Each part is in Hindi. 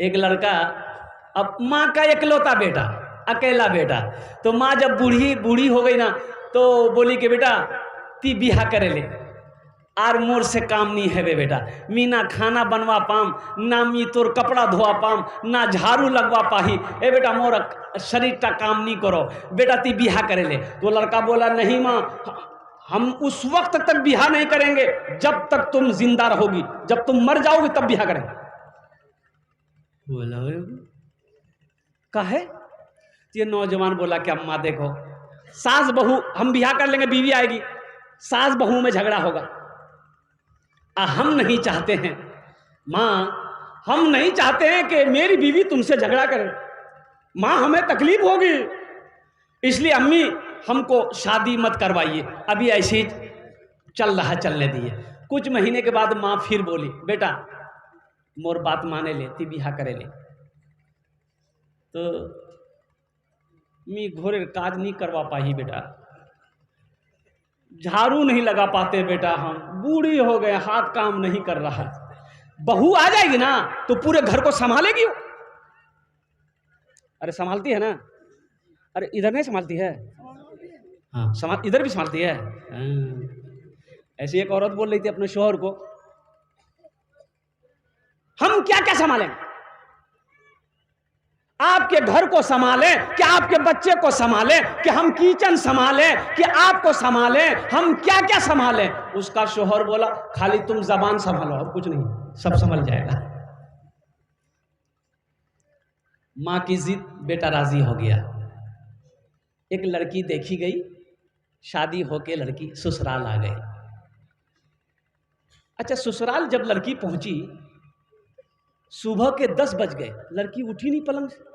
एक लड़का, अब माँ का इकलौता बेटा, अकेला बेटा, तो माँ जब बूढ़ी हो गई ना तो बोली कि बेटा ती बिहा करे ले, आर मोर से काम नहीं है बेटा, मी ना खाना बनवा पाम, ना मी तोर कपड़ा धोआ पाम, ना झाड़ू लगवा पाही, ए बेटा मोर शरीर का काम नहीं करो, बेटा ती बिहा करे ले। तो लड़का बोला नहीं माँ, हम उस वक्त तक बिहा नहीं करेंगे जब तक तुम जिंदा रहोगी, जब तुम मर जाओगे तब बिहा करेंगे। बोला काहे? ये नौजवान बोला कि अम्मा देखो, सास बहू हम बिहा कर लेंगे, बीवी आएगी, सास बहू में झगड़ा होगा, हम नहीं चाहते हैं माँ, हम नहीं चाहते हैं कि मेरी बीवी तुमसे झगड़ा करे, माँ हमें तकलीफ होगी, इसलिए अम्मी हमको शादी मत करवाइए, अभी ऐसे ही चल रहा चलने दिए। कुछ महीने के बाद माँ फिर बोली बेटा मोर बात माने ले, ती बिहा करे ले। तो मी घोरे काज नहीं करवा पाही बेटा, झाड़ू नहीं लगा पाते बेटा, हम बूढ़ी हो गए, हाथ काम नहीं कर रहा, बहू आ जाएगी ना तो पूरे घर को संभालेगी वो। अरे संभालती है ना, अरे इधर नहीं संभालती है, हाँ इधर भी संभालती है। ऐसी एक औरत बोल रही थी अपने शौहर को, हम क्या क्या संभालें, आपके घर को संभालें कि आपके बच्चे को संभालें, कि हम किचन संभालें कि आपको संभालें, हम क्या क्या संभालें। उसका शौहर बोला खाली तुम जबान संभालो और कुछ नहीं, सब संभल जाएगा। मां की जिद, बेटा राजी हो गया। एक लड़की देखी गई, शादी होके लड़की ससुराल आ गई। अच्छा ससुराल जब लड़की पहुंची, सुबह के 10 बज गए, लड़की उठी नहीं पलंग से।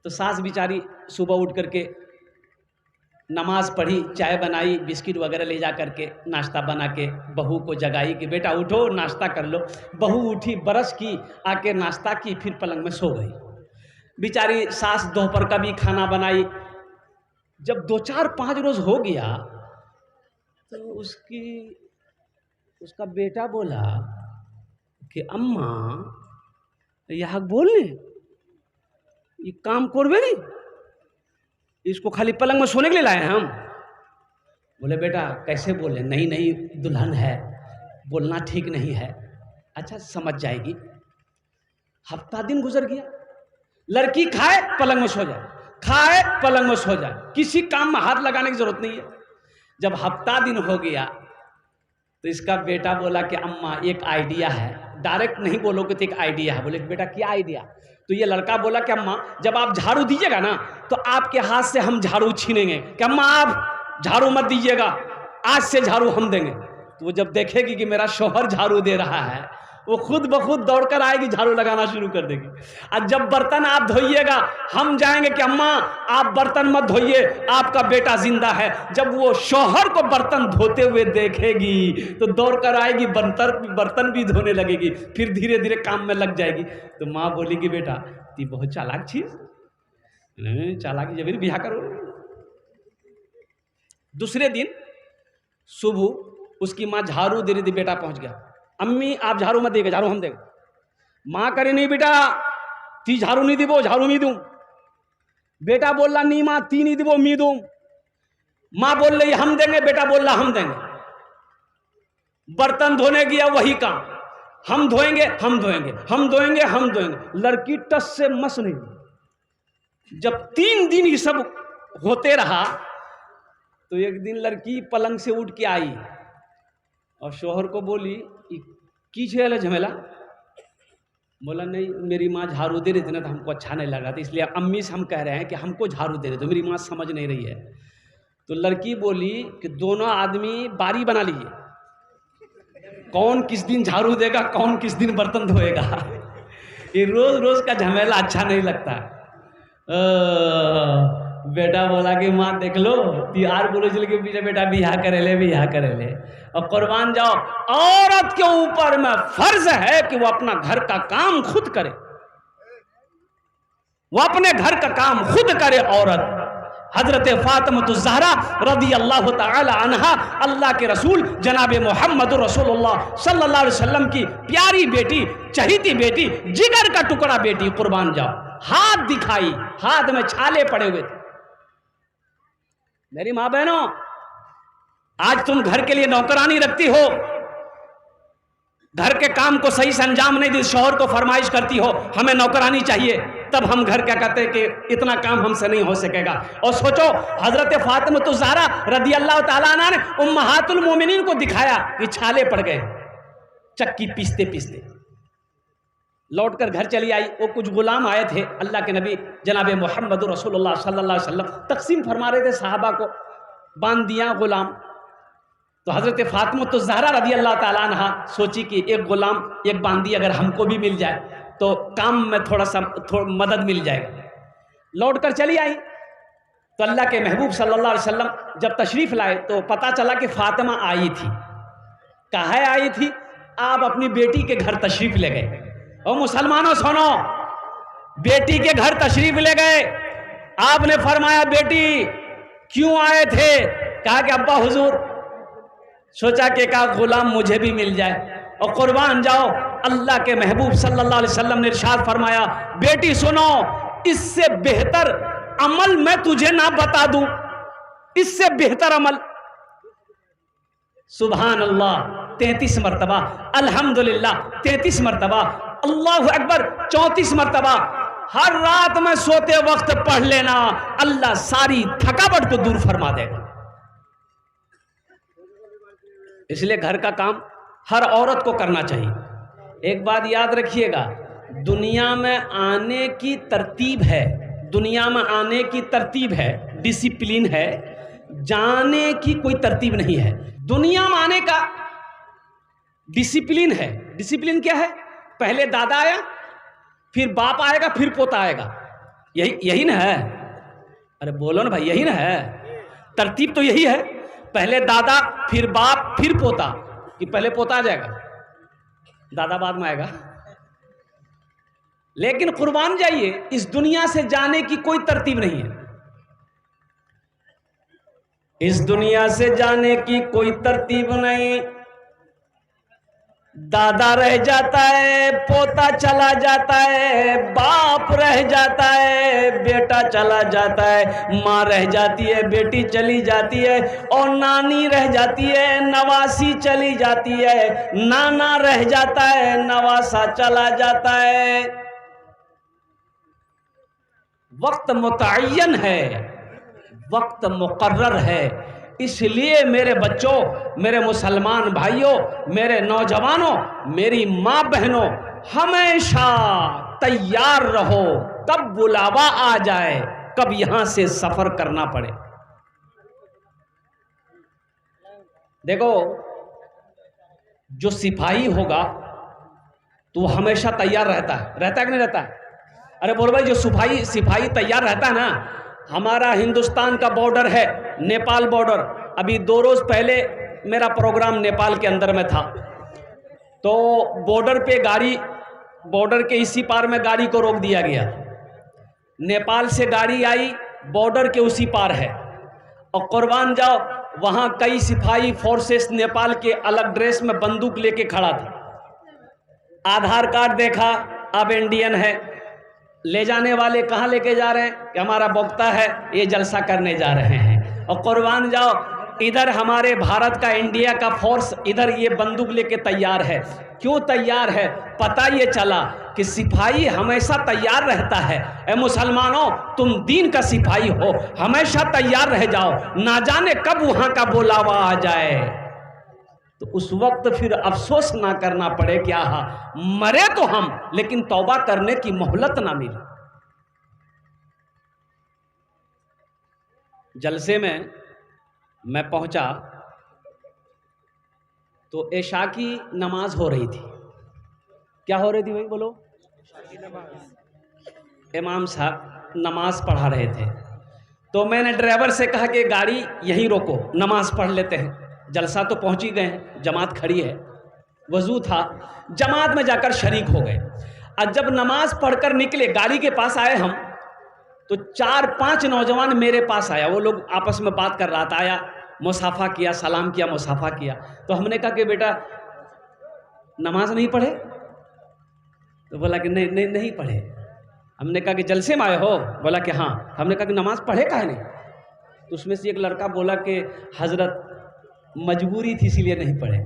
तो सास बिचारी सुबह उठ करके नमाज पढ़ी, चाय बनाई, बिस्किट वगैरह ले जा करके नाश्ता बना के बहू को जगाई कि बेटा उठो नाश्ता कर लो। बहू उठी, ब्रश की, आके नाश्ता की, फिर पलंग में सो गई। बिचारी सास दोपहर का भी खाना बनाई। जब 2-4-5 रोज हो गया तो उसका बेटा बोला कि अम्मा यह बोलने ये काम करवे नहीं, इसको खाली पलंग में सोने के लिए लाए हैं हम। बोले बेटा कैसे बोले, नहीं नहीं दुल्हन है, बोलना ठीक नहीं है। अच्छा समझ जाएगी। हफ्ता दिन गुजर गया, लड़की खाए पलंग में सो जाए, खाए पलंग में सो जाए, किसी काम में हाथ लगाने की जरूरत नहीं है। जब हफ्ता दिन हो गया तो इसका बेटा बोला कि अम्मा एक आइडिया है। डायरेक्ट नहीं बोलोगे तो एक आइडिया है। बोले बेटा क्या आइडिया? तो ये लड़का बोला कि अम्मा जब आप झाड़ू दीजिएगा ना तो आपके हाथ से हम झाड़ू छीनेंगे। कि अम्मा आप झाड़ू मत दीजिएगा, आज से झाड़ू हम देंगे। तो वो जब देखेगी कि मेरा शौहर झाड़ू दे रहा है, वो खुद ब खुद दौड़कर आएगी, झाड़ू लगाना शुरू कर देगी। और जब बर्तन आप धोइएगा हम जाएंगे कि अम्मा आप बर्तन मत धोइए, आपका बेटा जिंदा है। जब वो शौहर को बर्तन धोते हुए देखेगी तो दौड़कर आएगी, बर्तन भी धोने लगेगी, फिर धीरे धीरे काम में लग जाएगी। तो माँ बोली कि बेटा ती बहुत चालाक चीज, चालाकी जब बिहा करो। दूसरे दिन सुबह उसकी माँ झाड़ू दे रही थी, बेटा पहुंच गया। अम्मी आप झाड़ू मत देगा, झाड़ू हम देंगे। माँ करे नहीं बेटा ती झाड़ू नहीं दीबो, झाड़ू मी दूं। बेटा बोल रहा नहीं माँ ती नहीं दीबो मी दूं। माँ बोल रही हम देंगे, बेटा बोल रहा हम देंगे। बर्तन धोने गया वही काम, हम धोएंगे हम धोएंगे हम धोएंगे हम धोएंगे। लड़की टस से मस नहीं। जब 3 दिन ये सब होते रहा तो एक दिन लड़की पलंग से उठ के आई और शौहर को बोली की छेला झमेला। बोला नहीं मेरी माँ झाड़ू दे रही थी ना तो हमको अच्छा नहीं लगा था, इसलिए अम्मी से हम कह रहे हैं कि हमको झाड़ू दे रहे थे, मेरी माँ समझ नहीं रही है। तो लड़की बोली कि दोनों आदमी बारी बना लीजिए, कौन किस दिन झाड़ू देगा, कौन किस दिन बर्तन धोएगा। ये रोज रोज का झमेला अच्छा नहीं लगता। बेटा बोला कि माँ देख लो तिहार बोलो चल के पीछे बेटा बिहा करे ले और कुर्बान जाओ। औरत के ऊपर में फर्ज है कि वो अपना घर का काम खुद करे, वो अपने घर का काम खुद करे। औरत हजरत फातिमा ज़हरा रदी अल्लाह ताला अन्हा, अल्लाह के रसूल जनाब मोहम्मद रसूलुल्लाह सल्लल्लाहु अलैहि वसल्लम की प्यारी बेटी, चहीती बेटी, जिगर का टुकड़ा बेटी, कुर्बान जाओ। हाथ दिखाई, हाथ में छाले पड़े हुए थे। मेरी माँ बहनों, आज तुम घर के लिए नौकरानी रखती हो, घर के काम को सही से अंजाम नहीं दी, शौहर को फरमाइश करती हो हमें नौकरानी चाहिए, तब हम घर क्या कहते हैं कि इतना काम हमसे नहीं हो सकेगा। और सोचो हजरत फातिमा ज़हरा रदी अल्लाह ताला अन्हा ने उम्महातुल मोमिनीन को दिखाया कि छाले पड़ गए चक्की पीसते पीसते। लौट कर घर चली आई। वो कुछ गुलाम आए थे, अल्लाह के नबी जनाब मोहम्मद रसूलुल्लाह सल्लल्लाहु अलैहि वसल्लम तकसीम फरमा रहे थे साहबा को, बांध दिया गुलाम। तो हज़रत फातिमा ज़हरा रदी अल्लाह ताला अन्हा सोची कि एक गुलाम, एक बांदी अगर हमको भी मिल जाए तो काम में थोड़ा मदद मिल जाएगी। लौट कर चली आई तो अल्लाह के महबूब सल्लल्लाहु अलैहि वसल्लम जब तशरीफ़ लाए तो पता चला कि फातिमा आई थी। कहाँ आई थी? आप अपनी बेटी के घर तशरीफ़ ले गए। और मुसलमानों सुनो, बेटी के घर तशरीफ़ ले गए। आपने फरमाया बेटी क्यों आए थे? कहा कि अब्बा हुजूर सोचा कि का गुलाम मुझे भी मिल जाए और कुर्बान जाओ। अल्लाह के महबूब सल्लल्लाहु अलैहि वसल्लम ने इरशाद फरमाया, बेटी सुनो, इससे बेहतर अमल मैं तुझे ना बता दूं, इससे बेहतर अमल। सुभान अल्लाह 33 मरतबा, अल्हम्दुलिल्लाह 33 मरतबा, अल्लाहु अकबर 34 मरतबा। हर रात में सोते वक्त पढ़ लेना, अल्लाह सारी थकावट को दूर फरमा देगा। इसलिए घर का काम हर औरत को करना चाहिए। एक बात याद रखिएगा, दुनिया में आने की तरतीब है, दुनिया में आने की तरतीब है, डिसिप्लिन है, जाने की कोई तरतीब नहीं है। दुनिया में आने का डिसिप्लिन है। डिसिप्लिन क्या है? पहले दादा आया, फिर बाप आएगा, फिर पोता आएगा। यही ना है? अरे बोलो ना भाई, यही ना है? तरतीब तो यही है, पहले दादा, फिर बाप, फिर पोता। कि पहले पोता आ जाएगा, दादा बाद में आएगा। लेकिन कुर्बान जाइए, इस दुनिया से जाने की कोई तरतीब नहीं है। इस दुनिया से जाने की कोई तरतीब नहीं। दादा रह जाता है, पोता चला जाता है, बाप रह जाता है, बेटा चला जाता है, माँ रह जाती है, बेटी चली जाती है, और नानी रह जाती है, नवासी चली जाती है, नाना रह जाता है, नवासा चला जाता है। वक्त मुतअय्यन है, वक्त मुकर्रर है। इसलिए मेरे बच्चों, मेरे मुसलमान भाइयों, मेरे नौजवानों, मेरी माँ बहनों, हमेशा तैयार रहो, कब बुलावा आ जाए, कब यहां से सफर करना पड़े। देखो, जो सिपाही होगा तो वो हमेशा तैयार रहता है कि नहीं रहता है? अरे बोल भाई, जो सिपाही तैयार रहता है ना। हमारा हिंदुस्तान का बॉर्डर है नेपाल बॉर्डर। अभी 2 रोज पहले मेरा प्रोग्राम नेपाल के अंदर में था, तो बॉर्डर पे गाड़ी, बॉर्डर के इसी पार में गाड़ी को रोक दिया गया। नेपाल से गाड़ी आई, बॉर्डर के उसी पार है, और कुर्बान जाओ, वहाँ कई सिपाही फोर्सेस नेपाल के अलग ड्रेस में बंदूक लेके खड़ा था। आधार कार्ड देखा, अब इंडियन है। ले जाने वाले कहाँ लेके जा रहे हैं कि हमारा वक्ता है, ये जलसा करने जा रहे हैं। और कुर्बान जाओ, इधर हमारे भारत का, इंडिया का फोर्स इधर ये बंदूक लेके तैयार है। क्यों तैयार है? पता ये चला कि सिपाही हमेशा तैयार रहता है। ए मुसलमानों, तुम दीन का सिपाही हो, हमेशा तैयार रह जाओ, ना जाने कब वहां का बुलावा आ जाए, तो उस वक्त फिर अफसोस ना करना पड़े कि आहा, मरे तो हम, लेकिन तौबा करने की मोहलत ना मिली। जलसे में मैं पहुंचा तो इशा की नमाज हो रही थी। क्या हो रही थी भाई, बोलो? इमाम साहब नमाज पढ़ा रहे थे। तो मैंने ड्राइवर से कहा कि गाड़ी यहीं रोको, नमाज पढ़ लेते हैं। जलसा तो पहुंच ही गए हैं, जमात खड़ी है, वजू था, जमात में जाकर शरीक हो गए। और जब नमाज पढ़कर निकले, गाड़ी के पास आए हम, तो 4-5 नौजवान मेरे पास आया, वो लोग आपस में बात कर रहा था, आया, मुसाफा किया, सलाम किया, मुसाफा किया। तो हमने कहा कि बेटा नमाज नहीं पढ़े? तो बोला कि नहीं नहीं नहीं पढ़े। हमने कहा कि जलसे में आए हो? बोला कि हाँ। हमने कहा कि नमाज पढ़े काहे नहीं? तो उसमें से एक लड़का बोला कि हजरत मजबूरी थी इसीलिए नहीं पढ़े।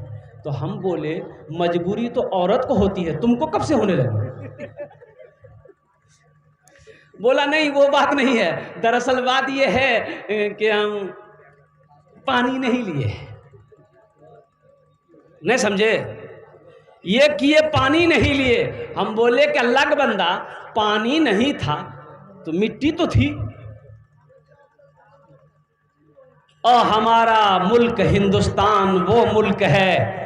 तो हम बोले मजबूरी तो औरत को होती है, तुमको कब से होने लगी? बोला नहीं वो बात नहीं है, दरअसल बात ये है कि हम पानी नहीं लिए। नहीं समझे? ये किए पानी नहीं लिए। हम बोले कि अल्लाह का बंदा पानी नहीं था तो मिट्टी तो थी। और हमारा मुल्क हिंदुस्तान वो मुल्क है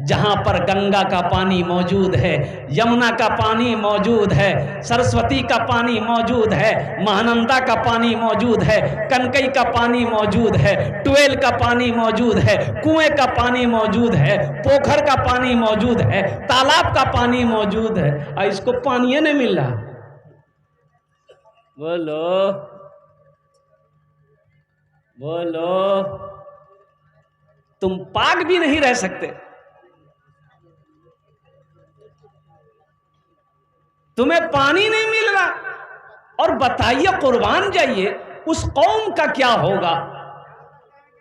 जहां पर गंगा का पानी मौजूद है, यमुना का पानी मौजूद है, सरस्वती का पानी मौजूद है, महानंदा का पानी मौजूद है, कनकई का पानी मौजूद है, ट्यूबवेल का पानी मौजूद है, कुएं का पानी मौजूद है, पोखर का पानी मौजूद है, तालाब का पानी मौजूद है, और इसको पानी नहीं मिल रहा। बोलो बोलो, तुम पाक भी नहीं रह सकते, तुम्हें पानी नहीं मिल रहा। और बताइए, कुर्बान जाइए, उस कौम का क्या होगा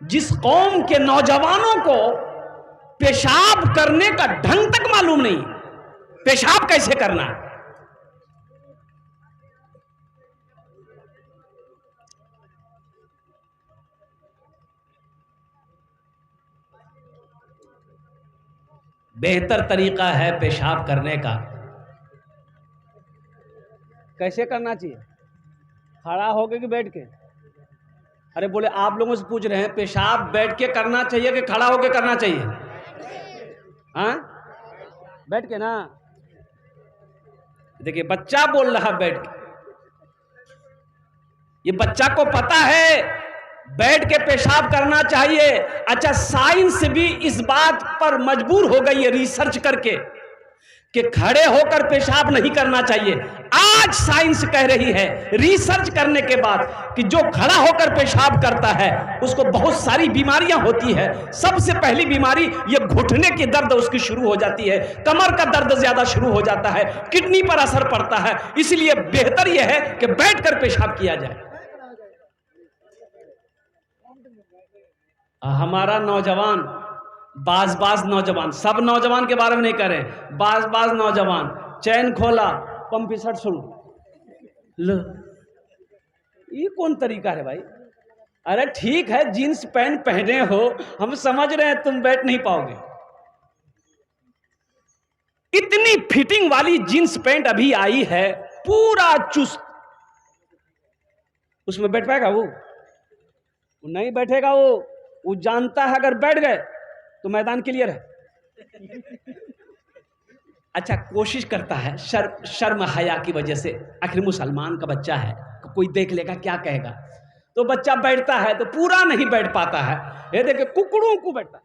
जिस कौम के नौजवानों को पेशाब करने का ढंग तक मालूम नहीं, पेशाब कैसे करना है। बेहतर तरीका है पेशाब करने का। कैसे करना चाहिए? खड़ा होके कि बैठ के? अरे बोले आप लोगों से पूछ रहे हैं पेशाब बैठ के करना चाहिए कि खड़ा होके करना चाहिए? हाँ, बैठ के ना। देखिए बच्चा बोल रहा बैठ के, ये बच्चा को पता है बैठ के पेशाब करना चाहिए। अच्छा, साइंस भी इस बात पर मजबूर हो गई है रिसर्च करके कि खड़े होकर पेशाब नहीं करना चाहिए। आज साइंस कह रही है रिसर्च करने के बाद कि जो खड़ा होकर पेशाब करता है उसको बहुत सारी बीमारियां होती है। सबसे पहली बीमारी ये घुटने की दर्द उसकी शुरू हो जाती है, कमर का दर्द ज्यादा शुरू हो जाता है, किडनी पर असर पड़ता है। इसलिए बेहतर यह है कि बैठकर पेशाब किया जाए। हमारा नौजवान, बाज नौजवान, सब नौजवान के बारे में नहीं करें, बाज नौजवान चैन खोला, पंप शर्ट शुरू। लो, ये कौन तरीका है भाई? अरे ठीक है जींस पैंट पहने हो, हम समझ रहे हैं तुम बैठ नहीं पाओगे। इतनी फिटिंग वाली जींस पैंट अभी आई है, पूरा चुस्त, उसमें बैठ पाएगा वो नहीं बैठेगा। वो जानता है अगर बैठ गए तो मैदान क्लियर है। अच्छा, कोशिश करता है, शर्म हया की वजह से, आखिर मुसलमान का बच्चा है, कोई देख लेगा क्या कहेगा, तो बच्चा बैठता है तो पूरा नहीं बैठ पाता है। ये देखे कुकड़ों को बैठता।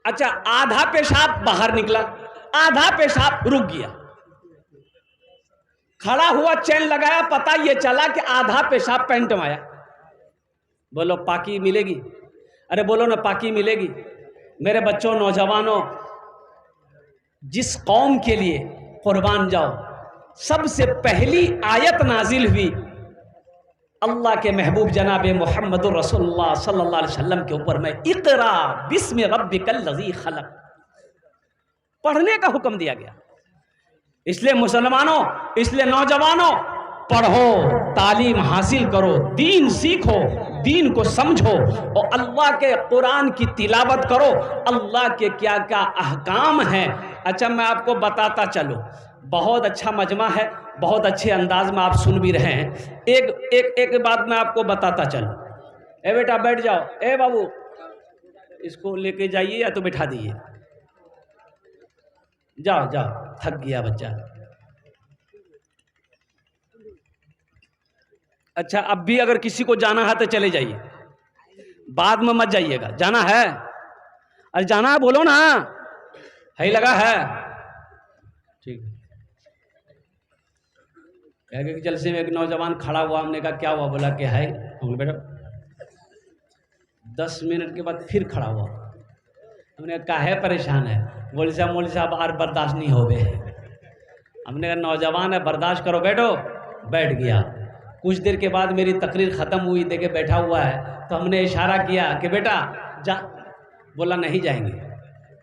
अच्छा, आधा पेशाब बाहर निकला, आधा पेशाब रुक गया, खड़ा हुआ, चैन लगाया, पता ये चला कि आधा पेशाब पैंट में आया। बोलो पाकी मिलेगी? अरे बोलो ना पाकी मिलेगी। मेरे बच्चों, नौजवानों, जिस कौम के लिए कुर्बान जाओ, सबसे पहली आयत नाजिल हुई अल्लाह के महबूब जनाब मोहम्मद रसूलुल्लाह सल्लल्लाहु अलैहि वसल्लम के ऊपर में, इक़रा बिस्मि रब्बिकल लज़ी खलक़, पढ़ने का हुक्म दिया गया। इसलिए मुसलमानों, इसलिए नौजवानों, पढ़ो, तालीम हासिल करो, दीन सीखो, दीन को समझो और अल्लाह के कुरान की तिलावत करो, अल्लाह के क्या क्या अहकाम हैं। अच्छा, मैं आपको बताता चलूं, बहुत अच्छा मजमा है, बहुत अच्छे अंदाज में आप सुन भी रहे हैं। एक बात मैं आपको बताता चलूं। ए बेटा बैठ जाओ, ए बाबू इसको लेके जाइए या तो बैठा दीजिए, जाओ जाओ, थक गया बच्चा। अच्छा, अब भी अगर किसी को जाना है तो चले जाइए, बाद में मत जाइएगा। जाना है? अरे जाना है बोलो ना, है लगा है? ठीक कह के जलसे में एक नौजवान खड़ा हुआ, हमने कहा क्या हुआ? बोला कि है। हमने बेटा 10 मिनट के बाद फिर खड़ा हुआ, हमने कहा है परेशान है? मौलवी साहब और बर्दाश्त नहीं हो गए। हमने कहा नौजवान है, बर्दाश्त करो, बैठो। बैठ गया। कुछ देर के बाद मेरी तकरीर ख़त्म हुई, देखे बैठा हुआ है, तो हमने इशारा किया कि बेटा जा। बोला नहीं जाएंगे।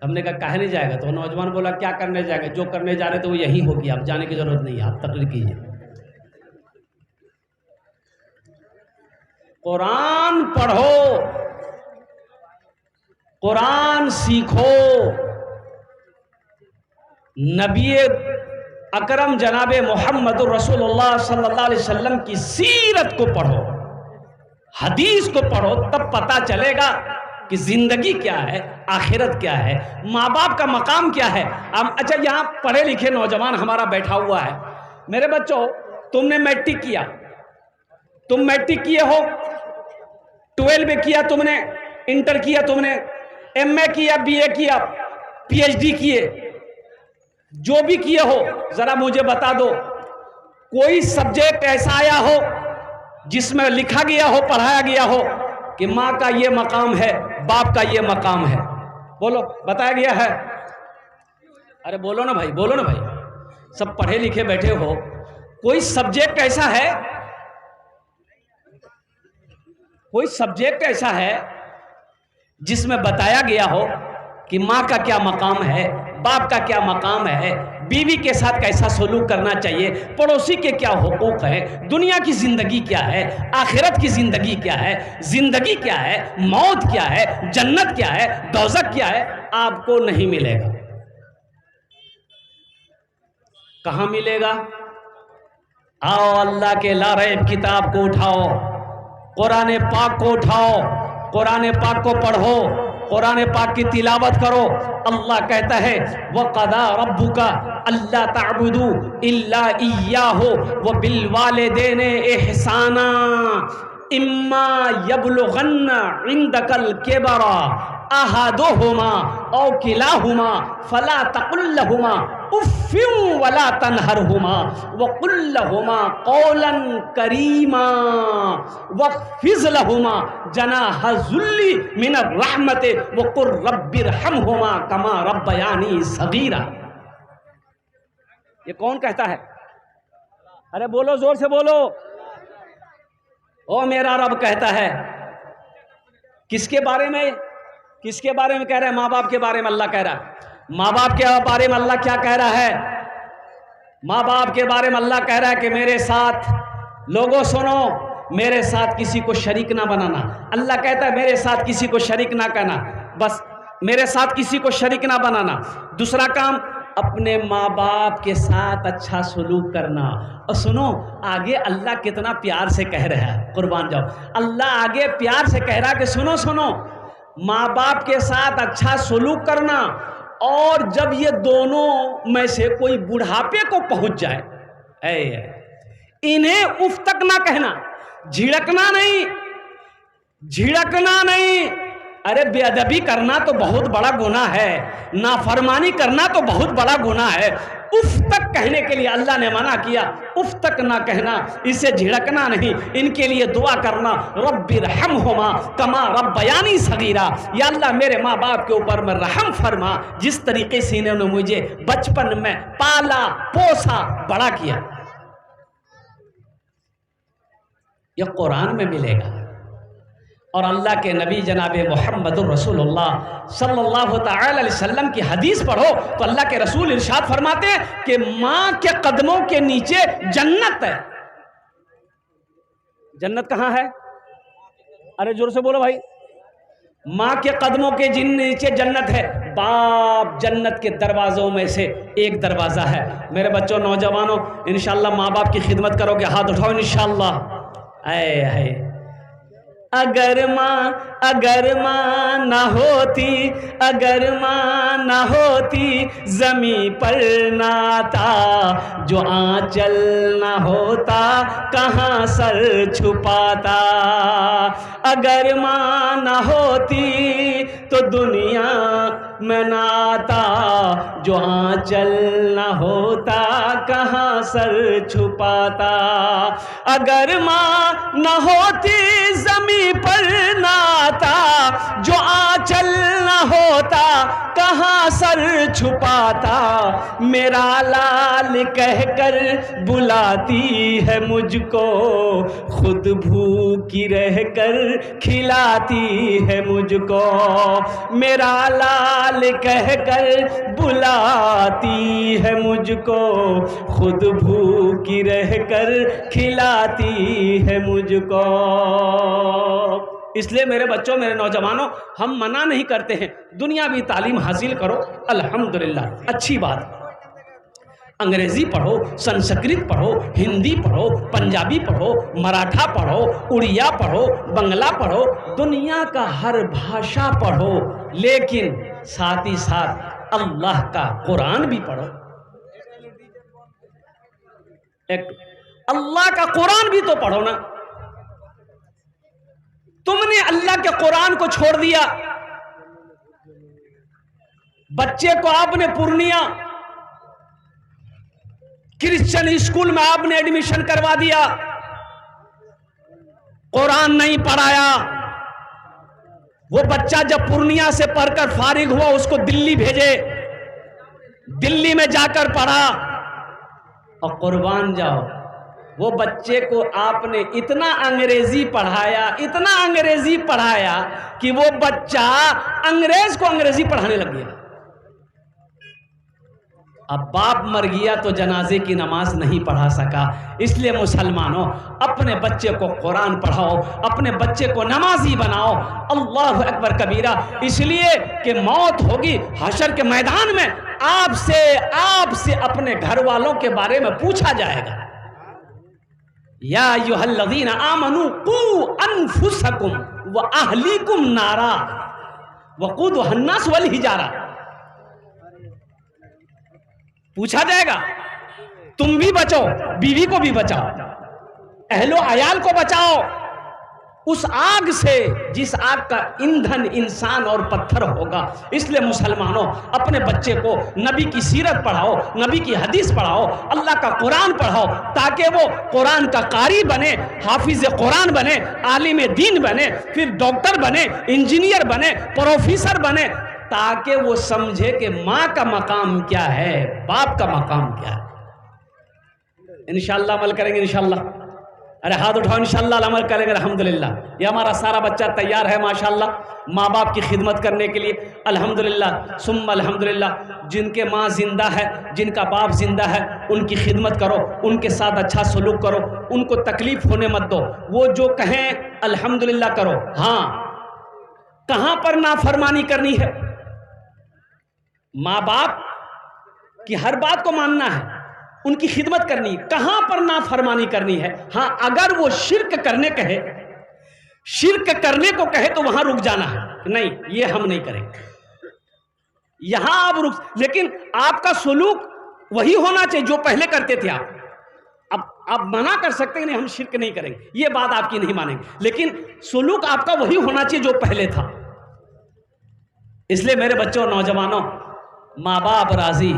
हमने कहा काहे नहीं जाएगा? तो नौजवान बोला क्या करने जाएगा? जो करने जा रहे थे वो यही होगी, आप जाने की ज़रूरत नहीं है, आप तकरीर कीजिए। कुरान पढ़ो, कुरान सीखो, नबी अकरम जनाबे मोहम्मद रसूलुल्लाह सल्लल्लाहु अलैहि वसल्लम की सीरत को पढ़ो, हदीस को पढ़ो, तब पता चलेगा कि जिंदगी क्या है, आखिरत क्या है, माँ बाप का मकाम क्या है। अच्छा, यहाँ पढ़े लिखे नौजवान हमारा बैठा हुआ है। मेरे बच्चों, तुमने मैट्रिक किया, तुम मैट्रिक किए हो, 12 में किया तुमने, इंटर किया तुमने, MA किया, BA किया, PhD किए, जो भी किए हो, जरा मुझे बता दो, कोई सब्जेक्ट ऐसा आया हो जिसमें लिखा गया हो, पढ़ाया गया हो कि माँ का ये मकाम है, बाप का ये मकाम है? बोलो, बताया गया है? अरे बोलो ना भाई, बोलो ना भाई, सब पढ़े लिखे बैठे हो। कोई सब्जेक्ट ऐसा है, कोई सब्जेक्ट ऐसा है जिसमें बताया गया हो कि माँ का क्या मकाम है, बाप का क्या मकाम है, बीवी के साथ कैसा सलूक करना चाहिए, पड़ोसी के क्या हुकूक है, दुनिया की जिंदगी क्या है, आखिरत की जिंदगी क्या है, जिंदगी क्या है, मौत क्या है, जन्नत क्या है, दोज़ख क्या है? आपको नहीं मिलेगा। कहां मिलेगा? आओ अल्लाह के लारैब किताब को उठाओ, कुरान पाक को उठाओ, कुरान पाक को पढ़ो, कुरान पाक की तिलावत करो। अल्लाह कहता है वक़दा रब्बुका अल्ला ताबुदू इल्ला इय्याहु व बिल वालिदैनि इहसाना इम्मा यबलुगन्ना इंदकल किबरा अहादुहुमा औ किलाहुमा फला तकुल लहुमा उफ़्फिन वला तनहरहुमा व कुल लहुमा कौलन करीमा वख़्फ़िज़ लहुमा जनाह ज़ुल्ली मिनर रहमति व कुर रब्बिरहमहुमा कमा रब्बयानी सगीरा। ये कौन कहता है? अरे बोलो, जोर से बोलो। ओ मेरा रब कहता है। किसके बारे में? किसके बारे में कह रहा है? माँ बाप के बारे में अल्लाह कह रहा है। माँ बाप के बारे में अल्लाह क्या कह रहा है? माँ बाप के बारे में अल्लाह कह रहा है कि मेरे साथ, लोगों सुनो, मेरे साथ किसी को शरीक ना बनाना। अल्लाह कहता है मेरे साथ किसी को शरीक ना करना, बस मेरे साथ किसी को शरीक ना बनाना। दूसरा काम, अपने माँ बाप के साथ अच्छा सलूक करना। और सुनो, आगे अल्लाह कितना प्यार से कह रहा है, कुर्बान जाओ, अल्लाह आगे प्यार से कह रहा है कि सुनो सुनो, माँ बाप के साथ अच्छा सलूक करना। और जब ये दोनों में से कोई बुढ़ापे को पहुंच जाए, इन्हें उफ तक ना कहना, झिड़कना नहीं, झिड़कना नहीं। अरे बेअदबी करना तो बहुत बड़ा गुनाह है, नाफरमानी करना तो बहुत बड़ा गुनाह है। उफ तक कहने के लिए अल्लाह ने मना किया, उफ तक ना कहना, इसे झिड़कना नहीं, इनके लिए दुआ करना, रब्बिरहमहुमा कमा रब्बयानी सगीरा। या अल्लाह मेरे माँ बाप के ऊपर में रहम फरमा, जिस तरीके से इन्होंने मुझे बचपन में पाला पोसा बड़ा किया। यह कुरान में मिलेगा। और अल्लाह के नबी जनाबे मोहम्मदुर रसूलुल्लाह सल्लल्लाहु तआला अलैहि वसल्लम की हदीस पढ़ो तो अल्लाह के रसूल इरशाद फरमाते हैं कि माँ के कदमों के नीचे जन्नत है। जन्नत कहाँ है? अरे जोर से बोलो भाई। माँ के कदमों के नीचे जन्नत है। बाप जन्नत के दरवाज़ों में से एक दरवाज़ा है। मेरे बच्चों, नौजवानों, इंशाअल्लाह माँ बाप की खिदमत करोगे, हाथ उठाओ इंशाअल्लाह। आए अगर माँ ना होती, अगर माँ ना होती ज़मीं पर नाता, जो आंचल ना होता कहाँ सर छुपाता। अगर माँ ना होती तो दुनिया मैं ना आता, जो आंचल न होता कहाँ सर छुपाता। अगर माँ न होती ज़मीं पर ना आता, जो आंचल न होता कहाँ सर छुपाता। मेरा लाल कहकर बुलाती है मुझको, खुद भूखी रहकर खिलाती है मुझको। मेरा लाल कहकर बुलाती है मुझको, खुद भूखी रहकर खिलाती है मुझको। इसलिए मेरे बच्चों, मेरे नौजवानों, हम मना नहीं करते हैं, दुनियावी तालीम हासिल करो, अल्हम्दुलिल्लाह, अच्छी बात। अंग्रेजी पढ़ो, संस्कृत पढ़ो, हिंदी पढ़ो, पंजाबी पढ़ो, मराठा पढ़ो, उड़िया पढ़ो, बंगला पढ़ो, दुनिया का हर भाषा पढ़ो, लेकिन साथ ही साथ अल्लाह का कुरान भी पढ़ो। एक अल्लाह का कुरान भी तो पढ़ो ना। तुमने अल्लाह के कुरान को छोड़ दिया, बच्चे को आपने पूर्णिया क्रिश्चियन स्कूल में आपने एडमिशन करवा दिया, कुरान नहीं पढ़ाया। वो बच्चा जब पूर्णिया से पढ़कर फारिग हुआ, उसको दिल्ली भेजे, दिल्ली में जाकर पढ़ा, और कुर्बान जाओ, वो बच्चे को आपने इतना अंग्रेजी पढ़ाया, इतना अंग्रेजी पढ़ाया कि वो बच्चा अंग्रेज को अंग्रेजी पढ़ाने लग गया। अब बाप मर गया तो जनाजे की नमाज नहीं पढ़ा सका। इसलिए मुसलमानों, अपने बच्चे को कुरान पढ़ाओ, अपने बच्चे को नमाजी बनाओ। अल्लाह अकबर कबीरा। इसलिए कि मौत होगी हशर के मैदान में, आपसे अपने घर वालों के बारे में पूछा जाएगा। या अय्युहल्लज़ीना आमनू कू अनफुसकुम व अहलीकुम नारा वक़ूदुहा अन्नास वल हिजारा। पूछा जाएगा, तुम भी बचो, बीवी को भी बचाओ, अहलो अयाल को बचाओ उस आग से जिस आग का ईंधन इंसान और पत्थर होगा। इसलिए मुसलमानों, अपने बच्चे को नबी की सीरत पढ़ाओ, नबी की हदीस पढ़ाओ, अल्लाह का कुरान पढ़ाओ, ताकि वो कुरान का कारी बने, हाफिज कुरान बने, आलिम दीन बने, फिर डॉक्टर बने, इंजीनियर बने, प्रोफेसर बने, ताकि वो समझे कि माँ का मकाम क्या है, बाप का मकाम क्या है। इंशाअल्लाह अमल करेंगे, इंशाअल्लाह। अरे हाथ उठाओ, इंशाअल्लाह अमल करेंगे, अल्हम्दुलिल्लाह। ये हमारा सारा बच्चा तैयार है माशाअल्लाह माँ बाप की खिदमत करने के लिए, अल्हम्दुलिल्लाह सुम्मा अल्हम्दुलिल्लाह। जिनके माँ जिंदा है, जिनका बाप जिंदा है, उनकी खिदमत करो, उनके साथ अच्छा सलूक करो, उनको तकलीफ होने मत दो। वो जो कहें अल्हम्दुलिल्लाह करो। हाँ, कहाँ पर नाफरमानी करनी है? माँ बाप की हर बात को मानना है, उनकी खिदमत करनी है। कहां पर नाफरमानी करनी है? हाँ, अगर वो शिर्क करने कहे, शिर्क करने को कहे तो वहां रुक जाना है, नहीं ये हम नहीं करेंगे, यहां आप रुक। लेकिन आपका सलूक वही होना चाहिए जो पहले करते थे आप। अब आप मना कर सकते हैं नहीं हम शिर्क नहीं करेंगे, ये बात आपकी नहीं मानेंगे, लेकिन सलूक आपका वही होना चाहिए जो पहले था। इसलिए मेरे बच्चों, नौजवानों, माँ बाप राजी,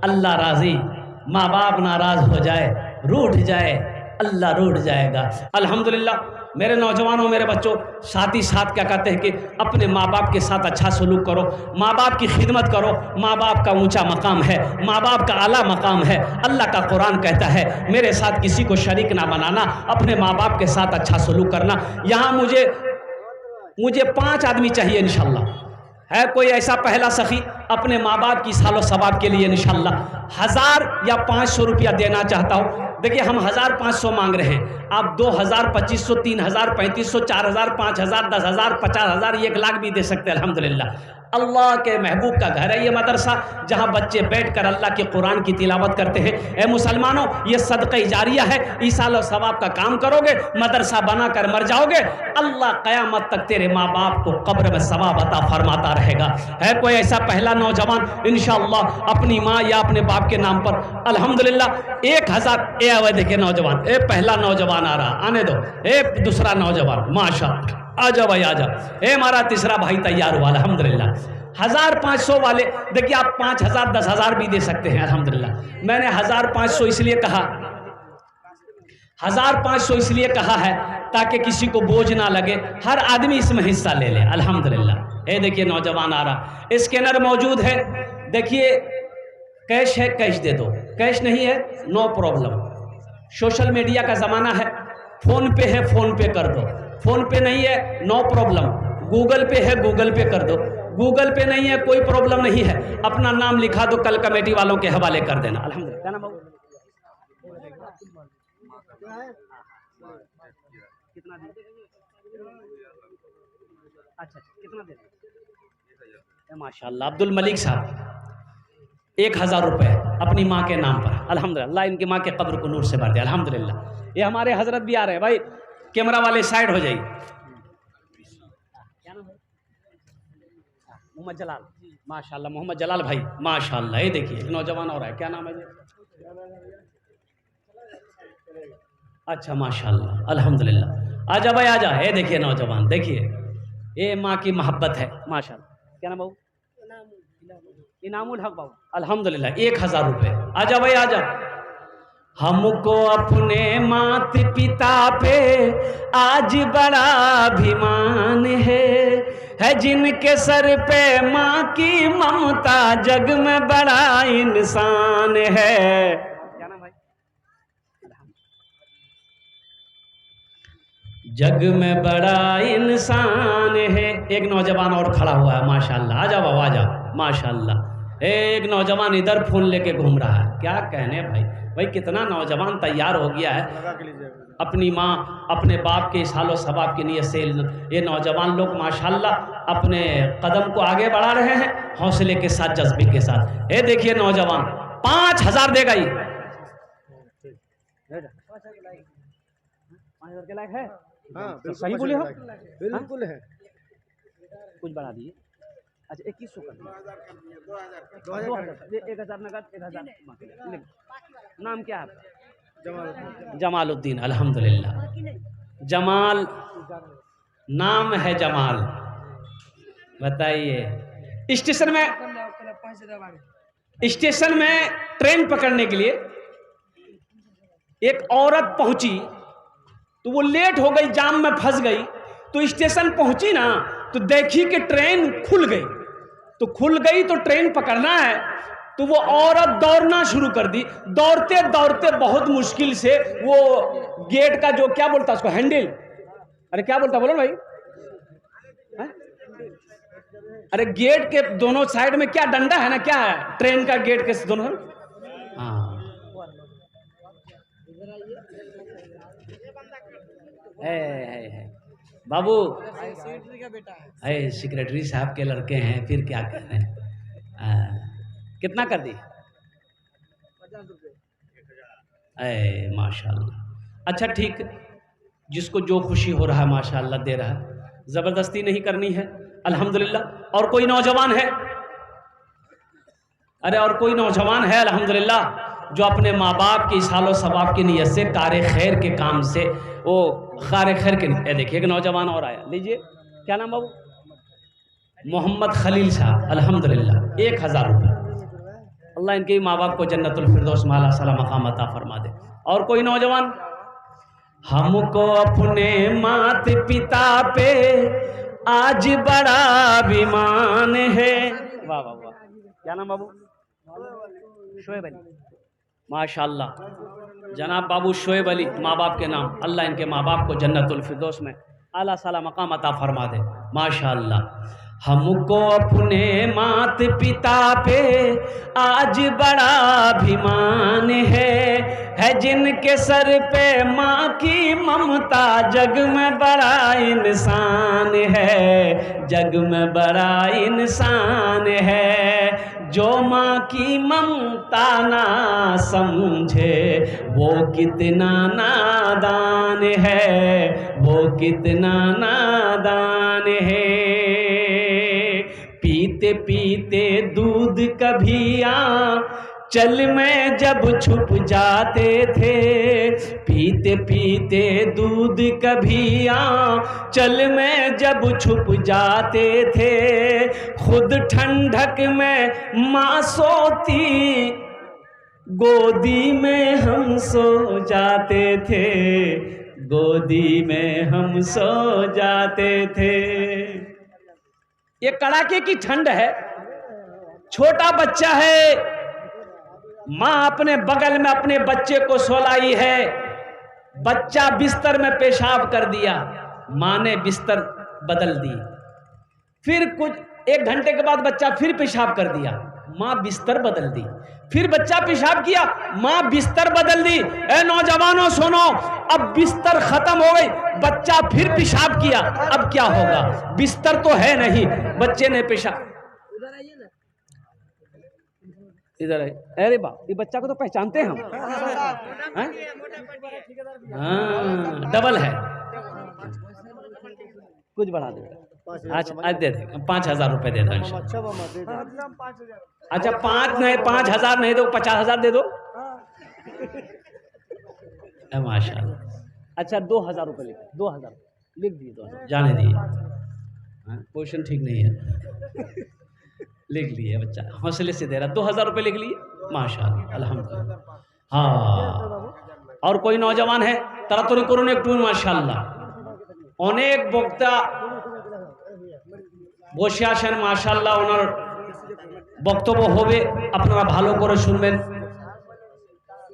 अल्लाह राजी। माँ बाप नाराज हो जाए, रूठ जाए, अल्लाह रूठ जाएगा। अल्हम्दुलिल्लाह मेरे नौजवानों, मेरे बच्चों, साथ ही साथ क्या कहते हैं कि अपने माँ बाप के साथ अच्छा सलूक करो, माँ बाप की खिदमत करो। माँ बाप का ऊंचा मकाम है, माँ बाप का आला मकाम है। अल्लाह का कुरान कहता है, मेरे साथ किसी को शरीक ना बनाना, अपने माँ बाप के साथ अच्छा सलूक करना। यहाँ मुझे 5 आदमी चाहिए इंशाअल्लाह। है कोई ऐसा पहला सखी अपने माँ बाप की सालो सवाब के लिए इंशाअल्लाह 1000 या 500 रुपया देना चाहता हूँ? देखिए, हम 1500 मांग रहे हैं, आप 2000, 2500, 3000, 3500, 4000, 5000, 10,000, 50,000, 1 लाख भी दे सकते हैं। अल्हम्दुलिल्लाह, अल्लाह के महबूब का घर है ये मदरसा, जहाँ बच्चे बैठकर अल्लाह के कुरान की तिलावत करते हैं। ए मुसलमानों, ये सदक़ा जारिया है, ईसाल और सवाब का काम करोगे, मदरसा बनाकर मर जाओगे, अल्लाह क़यामत तक तेरे माँ बाप को कब्र में सवाब अता फरमाता रहेगा। है कोई ऐसा पहला नौजवान इंशाअल्लाह अपनी माँ या अपने बाप के नाम पर? अल्हम्दुलिल्लाह 1000। देखिए नौजवान, पहला नौजवान आ रहा, आने दो। दूसरा नौजवान, माशा, आ जाओ भाई, आ जाओ। हमारा तीसरा भाई तैयार हुआ, अल्हम्दुलिल्लाह। 1500 वाले देखिए, आप 5000 10,000 भी दे सकते हैं अल्हम्दुलिल्लाह। मैंने 1500 इसलिए कहा, 1500 इसलिए कहा है ताकि किसी को बोझ ना लगे, हर आदमी इसमें हिस्सा ले ले अल्हम्दुलिल्लाह। ये देखिए नौजवान आ रहा, स्कैनर मौजूद है, देखिए कैश है कैश दे दो, कैश नहीं है नो प्रॉब्लम। सोशल मीडिया का ज़माना है, फ़ोन पे है फ़ोन पे कर दो, फ़ोन पे नहीं है नो प्रॉब्लम, गूगल पे है गूगल पे कर दो, गूगल पे नहीं है कोई प्रॉब्लम नहीं है, अपना नाम लिखा दो, कल कमेटी वालों के हवाले कर देना अल्हम्दुलिल्लाह। क्या नाम बाबू? कितना दे? अच्छा कितना दे? माशाल्लाह अब्दुल मलिक साहब 1000 रुपये अपनी माँ के नाम पर अल्हम्दुलिल्लाह। अल्लाह इनकी माँ के कब्र को नूर से भर दे अल्हम्दुलिल्लाह। ये हमारे हजरत भी आ रहे हैं भाई, कैमरा वाले साइड हो जाइए। क्या नाम है? मोहम्मद जलाल, माशाल्लाह मोहम्मद जलाल भाई माशाल्लाह। ये देखिए एक नौजवान हो रहा है, क्या नाम है? अच्छा माशाल्लाह अल्हम्दुलिल्लाह। आजा भाई आजा। ये देखिए नौजवान, देखिए ये माँ की मोहब्बत है माशाल्लाह। क्या नाम बाबू? इनामुल हक बाबू अल्हम्दुलिल्लाह। 1000 रुपये। आजा भाई आजा। हमको अपने माता पिता पे आज बड़ा अभिमान है जिनके सर पे माँ की ममता जग में बड़ा इंसान है। क्या नाम भाई? जग में बड़ा इंसान है। एक नौजवान और खड़ा हुआ है माशाल्लाह। आजा बाबा आजा माशाल्लाह। एक नौजवान इधर फोन लेके घूम रहा है, क्या कहने भाई कितना नौजवान तैयार हो गया है अपनी माँ अपने बाप के सालो सबाब की नीयत से। ये नौजवान लोग माशाल्लाह अपने कदम को आगे बढ़ा रहे हैं हौसले के साथ, जज्बे के साथ। ये देखिए नौजवान 5000 देगा ही। 5000 के लायक है? हाँ, सही बोले हो, बिल्कुल है। कुछ बढ़ा दिए। अच्छा 2100 कर दिए, 1000 नगद 1000। नाम क्या है? जमालुद्दीन अल्हम्दुलिल्लाह। जमाल नाम है जमाल। बताइए स्टेशन में ट्रेन पकड़ने के लिए एक औरत पहुंची तो वो लेट हो गई, जाम में फंस गई। तो स्टेशन पहुंची ना तो देखी कि ट्रेन खुल गई, तो खुल गई तो ट्रेन पकड़ना है। तो वो औरत दौड़ना शुरू कर दी, दौड़ते दौड़ते बहुत मुश्किल से वो गेट का जो क्या बोलता है उसको, हैंडल, अरे क्या बोलता बोलो भाई, अरे गेट के दोनों साइड में क्या डंडा है ना, क्या है ट्रेन का गेट के दोनों। हाँ है बाबू, सेक्रेटरी का बेटा है, सेक्रेटरी साहब के लड़के हैं, फिर क्या कर रहे हैं। कितना कर दी? 50 रुपये। माशाल्लाह। अच्छा ठीक, जिसको जो खुशी हो रहा है माशाल्लाह दे रहा है, ज़बरदस्ती नहीं करनी है अल्हम्दुलिल्लाह। और कोई नौजवान है? अरे और कोई नौजवान है अल्हम्दुलिल्लाह जो अपने माँ बाप की सालो सबाब की नीयत से कार खैर के काम से वो कार खैर के। देखिए एक नौजवान और आया, लीजिए। क्या नाम बाबू? मोहम्मद खलील साहब अल्हम्दुलिल्लाह। 1000 रुपये। अल्लाह इनके माँ बाप को जन्नतुल फिरदौस माला सला मकाम अता फरमा दे। और कोई नौजवान? हमको अपने माता पिता पे आज बड़ा अभिमान है। वाह वाह वाह। क्या नाम बाबू? शोएब अली माशाल्लाह। जनाब बाबू शोएब अली, माँ बाप के नाम, अल्लाह इनके माँ बाप को जन्नतुल फिरदौस में आला साला मकाम अता फरमा दे माशाल्लाह। हमको अपने माता पिता पे आज बड़ा अभिमान है जिनके सर पे माँ की ममता जग में बड़ा इंसान है, जग में बड़ा इंसान है। जो माँ की ममता ना समझे वो कितना नादान है, वो कितना नादान है। पीते पीते दूध कभी चल में जब छुप जाते थे, पीते पीते दूध कभी चल में जब छुप जाते थे, खुद ठंडक में माँ सोती, गोदी में हम सो जाते थे, गोदी में हम सो जाते थे। ये कड़ाके की ठंड है, छोटा बच्चा है, माँ अपने बगल में अपने बच्चे को सोलाई है, बच्चा बिस्तर में पेशाब कर दिया, माँ ने बिस्तर बदल दी, फिर कुछ 1 घंटे के बाद बच्चा फिर पेशाब कर दिया, माँ बिस्तर बदल दी, फिर बच्चा पेशाब किया, माँ बिस्तर बदल दी। ए नौजवानों सुनो, अब बिस्तर खत्म हो गई, बच्चा फिर पेशाब किया, अब क्या होगा? बिस्तर तो है नहीं, बच्चे ने पेशाब, इधर है। अरे बाप, ये बच्चा को तो पहचानते हैं हम, हाँ डबल है, कुछ बढ़ा दो। अच्छा आज दे दे, 5000 रुपए दे दो। अच्छा 5 नहीं, 5000 नहीं दो, 50,000 दे दो। माशाल्लाह। अच्छा 2000 रुपए लिख, 2000 लिख दिए, 2000 जाने दिए, क्वेश्चन ठीक नहीं है, लिख लिए बच्चा, हौसले से दे रहा। 2000 रुपए लिख लिए, माशाल्लाह अल्हम्दुलिल्लाह। हाँ और कोई नौजवान है তাড়াতাড়ি করুন একটু, মাশাআল্লাহ। অনেক বক্তা বসে আছেন, মাশাআল্লাহ ওনার বক্তব্য হবে, আপনারা ভালো করে শুনবেন।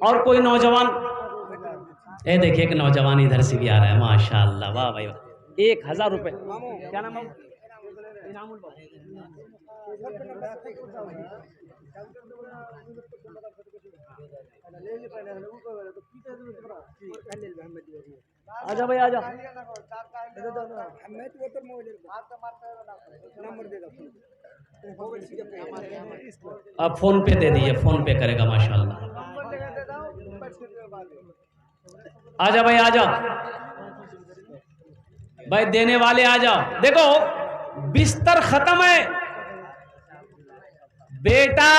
और कोई नौजवान, ये देखिए एक नौजवान इधर से भी आ रहा है, माशाअल्लाह, वाह भाई वाह। 1000 रुपए, क्या नाम है? इनामुल बाबू। आजा भाई आजा, आप फोन पे दे दीजिए, फोन पे करेगा माशाल्लाह। आजा भाई आजा भाई, देने वाले आ जाओ। देखो बिस्तर खत्म है, बेटा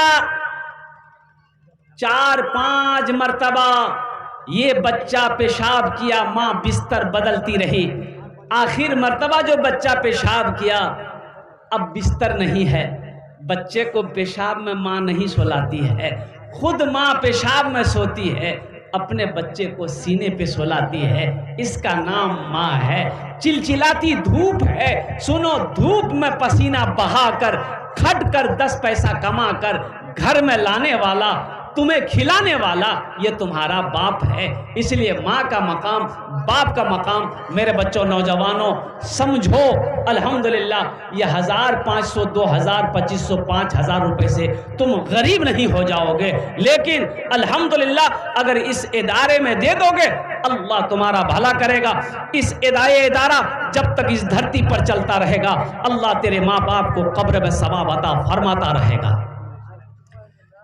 4-5 मर्तबा ये बच्चा पेशाब किया, माँ बिस्तर बदलती रही, आखिर मर्तबा जो बच्चा पेशाब किया, अब बिस्तर नहीं है, बच्चे को पेशाब में माँ नहीं सुलाती है, खुद माँ पेशाब में सोती है, अपने बच्चे को सीने पे सुलाती है, इसका नाम माँ है। चिलचिलाती धूप है, सुनो धूप में पसीना बहाकर, खट कर 10 पैसा कमा कर घर में लाने वाला, तुम्हें खिलाने वाला ये तुम्हारा बाप है। इसलिए माँ का मकाम, बाप का मकाम मेरे बच्चों नौजवानों समझो। अल्हम्दुलिल्लाह ये 1500, 2000, 2500, 5000 रुपए से तुम गरीब नहीं हो जाओगे, लेकिन अल्हम्दुलिल्लाह अगर इस इदारे में दे दोगे अल्लाह तुम्हारा भला करेगा। इस इदारा जब तक इस धरती पर चलता रहेगा अल्लाह तेरे माँ बाप को कब्र में सवाब अता फरमाता रहेगा।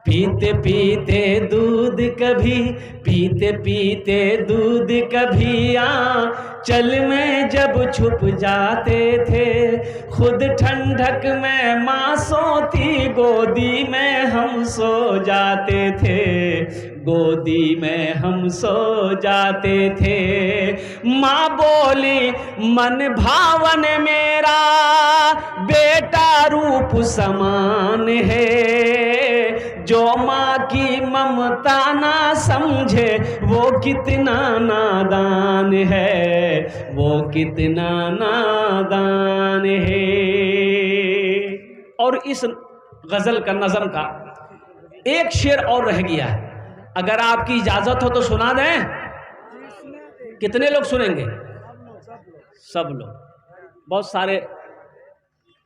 पीते पीते दूध कभी, पीते पीते दूध कभी चल में जब छुप जाते थे, खुद ठंडक में माँ सोती, गोदी में हम सो जाते थे, गोदी में हम सो जाते थे। माँ बोली मन भावन मेरा बेटा रूप समान है, जो माँ की ममता ना समझे वो कितना नादान है, वो कितना नादान है। और इस गजल का, नज़म का एक शेर और रह गया है, अगर आपकी इजाजत हो तो सुना दें। कितने लोग सुनेंगे? सब लोग, बहुत सारे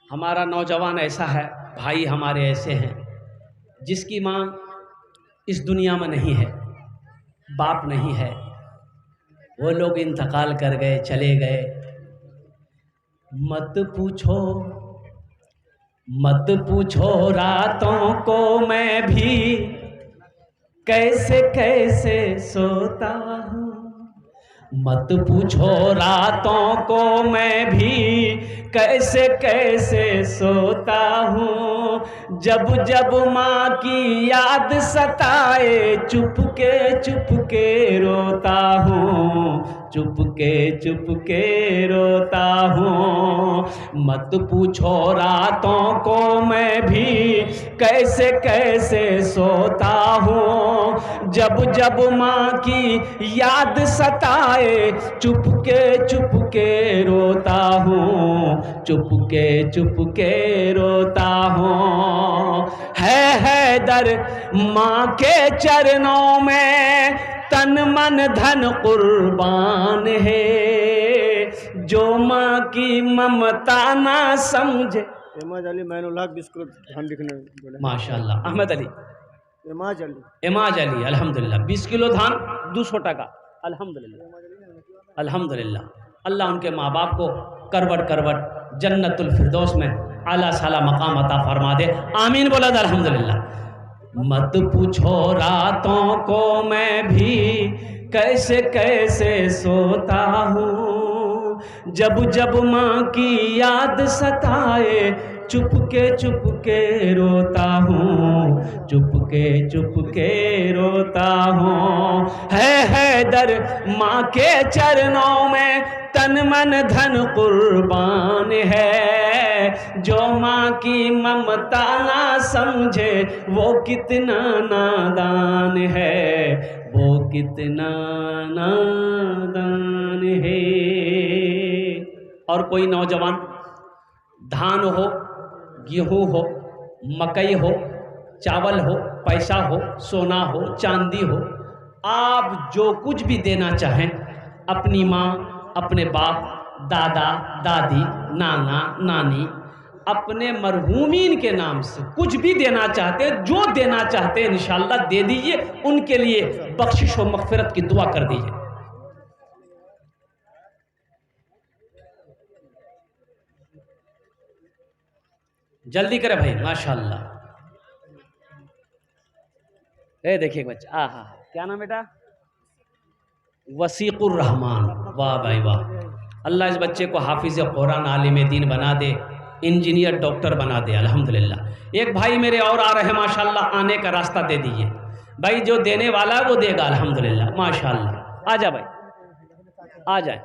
हमारा नौजवान ऐसा है, भाई हमारे ऐसे हैं जिसकी माँ इस दुनिया में नहीं है, बाप नहीं है, वो लोग इंतकाल कर गए, चले गए। मत पूछो, मत पूछो रातों को मैं भी कैसे कैसे सोता हूँ, मत पूछो रातों को मैं भी कैसे कैसे सोता हूँ जब जब माँ की याद सताए, चुपके रोता हूँ, चुपके रोता हूँ। मत पूछो रातों को मैं भी कैसे कैसे सोता हूँ जब जब माँ की याद सताए, चुपके रोता हूँ, चुपके रोता हूँ। है दर माँ के चरणों में तन मन धन कुर्बान है, जो माँ की ममता ना समझे। एमाज अली मैनुल्लाह 20 किलो धान लिखने बोले। माशाल्लाह अहमद अली एमाज अली अल्हम्दुलिल्लाह 20 किलो धान 200 टका अल्हम्दुलिल्लाह अल्हम्दुलिल्लाह। अल्लाह उनके माँ बाप को करवट करवट जन्नतुल फिरदौस में आला साला मकाम अता फरमा दे, आमीन बोला था अल्हम्दुलिल्लाह। मत पूछो रातों को मैं भी कैसे कैसे सोता हूँ जब जब माँ की याद सताए, चुपके रोता हूँ, चुपके रोता हूँ। है दर माँ के चरणों में तन मन धन कुर्बान है, जो माँ की ममता ना समझे वो कितना नादान है, वो कितना नादान है। और कोई नौजवान धान हो, गेहूं हो, मकई हो, चावल हो, पैसा हो, सोना हो, चांदी हो, आप जो कुछ भी देना चाहें अपनी माँ, अपने बाप, दादा दादी, नाना नानी, अपने मरहूमीन के नाम से कुछ भी देना चाहते हैं, जो देना चाहते हैं इंशाअल्लाह दे दीजिए, उनके लिए बख्शिश व मग़फ़िरत की दुआ कर दीजिए। जल्दी करे भाई माशाअल्लाह। देखिए बच्चा, आहा क्या नाम बेटा? वसीकुर रहमान। वाह भाई वाह, अल्लाह इस बच्चे को हाफिज कुरान आलिम दीन बना दे, इंजीनियर डॉक्टर बना दे अल्हम्दुलिल्लाह। एक भाई मेरे और आ रहे हैं माशाअल्लाह, आने का रास्ता दे दीजिए भाई, जो देने वाला है वो देगा अल्हम्दुलिल्लाह माशाअल्लाह। आ जा भाई, आ जाए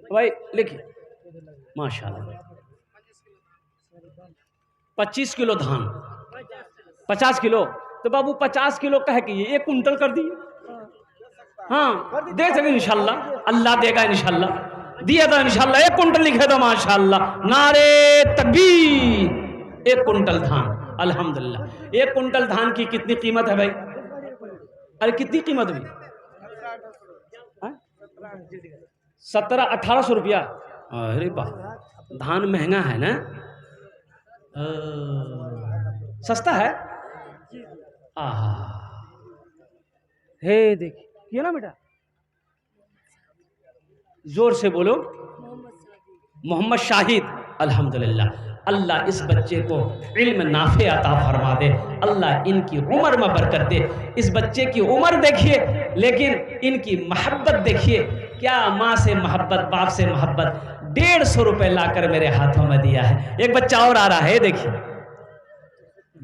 भाई, लिखिए माशाअल्लाह। 25 किलो धान, 50 किलो तो बाबू 50 किलो कह के 1 कुंटल कर दिए। हाँ दे सके इंशाल्लाह, अल्लाह देगा इंशाल्लाह, दिया था इंशाल्लाह। 1 कुंटल लिखे तो माशाल्लाह, नारे तकबीर। 1 कुंटल धान अल्हम्दुलिल्लाह। 1 कुंटल धान की कितनी कीमत है भाई? अरे कितनी कीमत हुई? 1700-1800 रुपया। अरे वाह, धान महंगा है ना, सस्ता है। आहा हे देखिए ना बेटा, जोर से बोलो। मोहम्मद शाहिद अल्हम्दुलिल्लाह। अल्लाह इस बच्चे को इल्म नाफे अता फरमा दे, अल्लाह इनकी उम्र में बरकत दे। इस बच्चे की उम्र देखिए, लेकिन इनकी मोहब्बत देखिए, क्या माँ से मोहब्बत, बाप से मोहब्बत। 150 रुपये लाकर मेरे हाथों में दिया है। एक बच्चा और आ रहा है, देखिए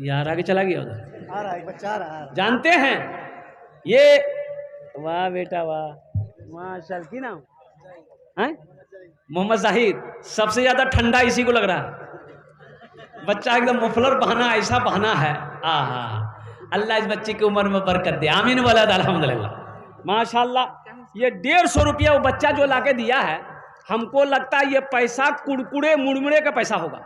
यार आगे चला गया उधर, आ रहा है बच्चा आ रहा है। जानते हैं ये, वाह बेटा वाह, माशाल्लाह। की नाम है? मोहम्मद जाहिद। सबसे ज्यादा ठंडा इसी को लग रहा है, बच्चा एकदम मफलर बहाना, ऐसा बहाना है। आहा, अल्लाह इस बच्चे की उम्र में बरकत दे, आमीन वाला अल्हम्दुलिल्लाह माशाल्लाह। ये 150 रुपया वो बच्चा जो लाके दिया है, हमको लगता है ये पैसा कुड़कुड़े मुड़मुड़े का पैसा होगा,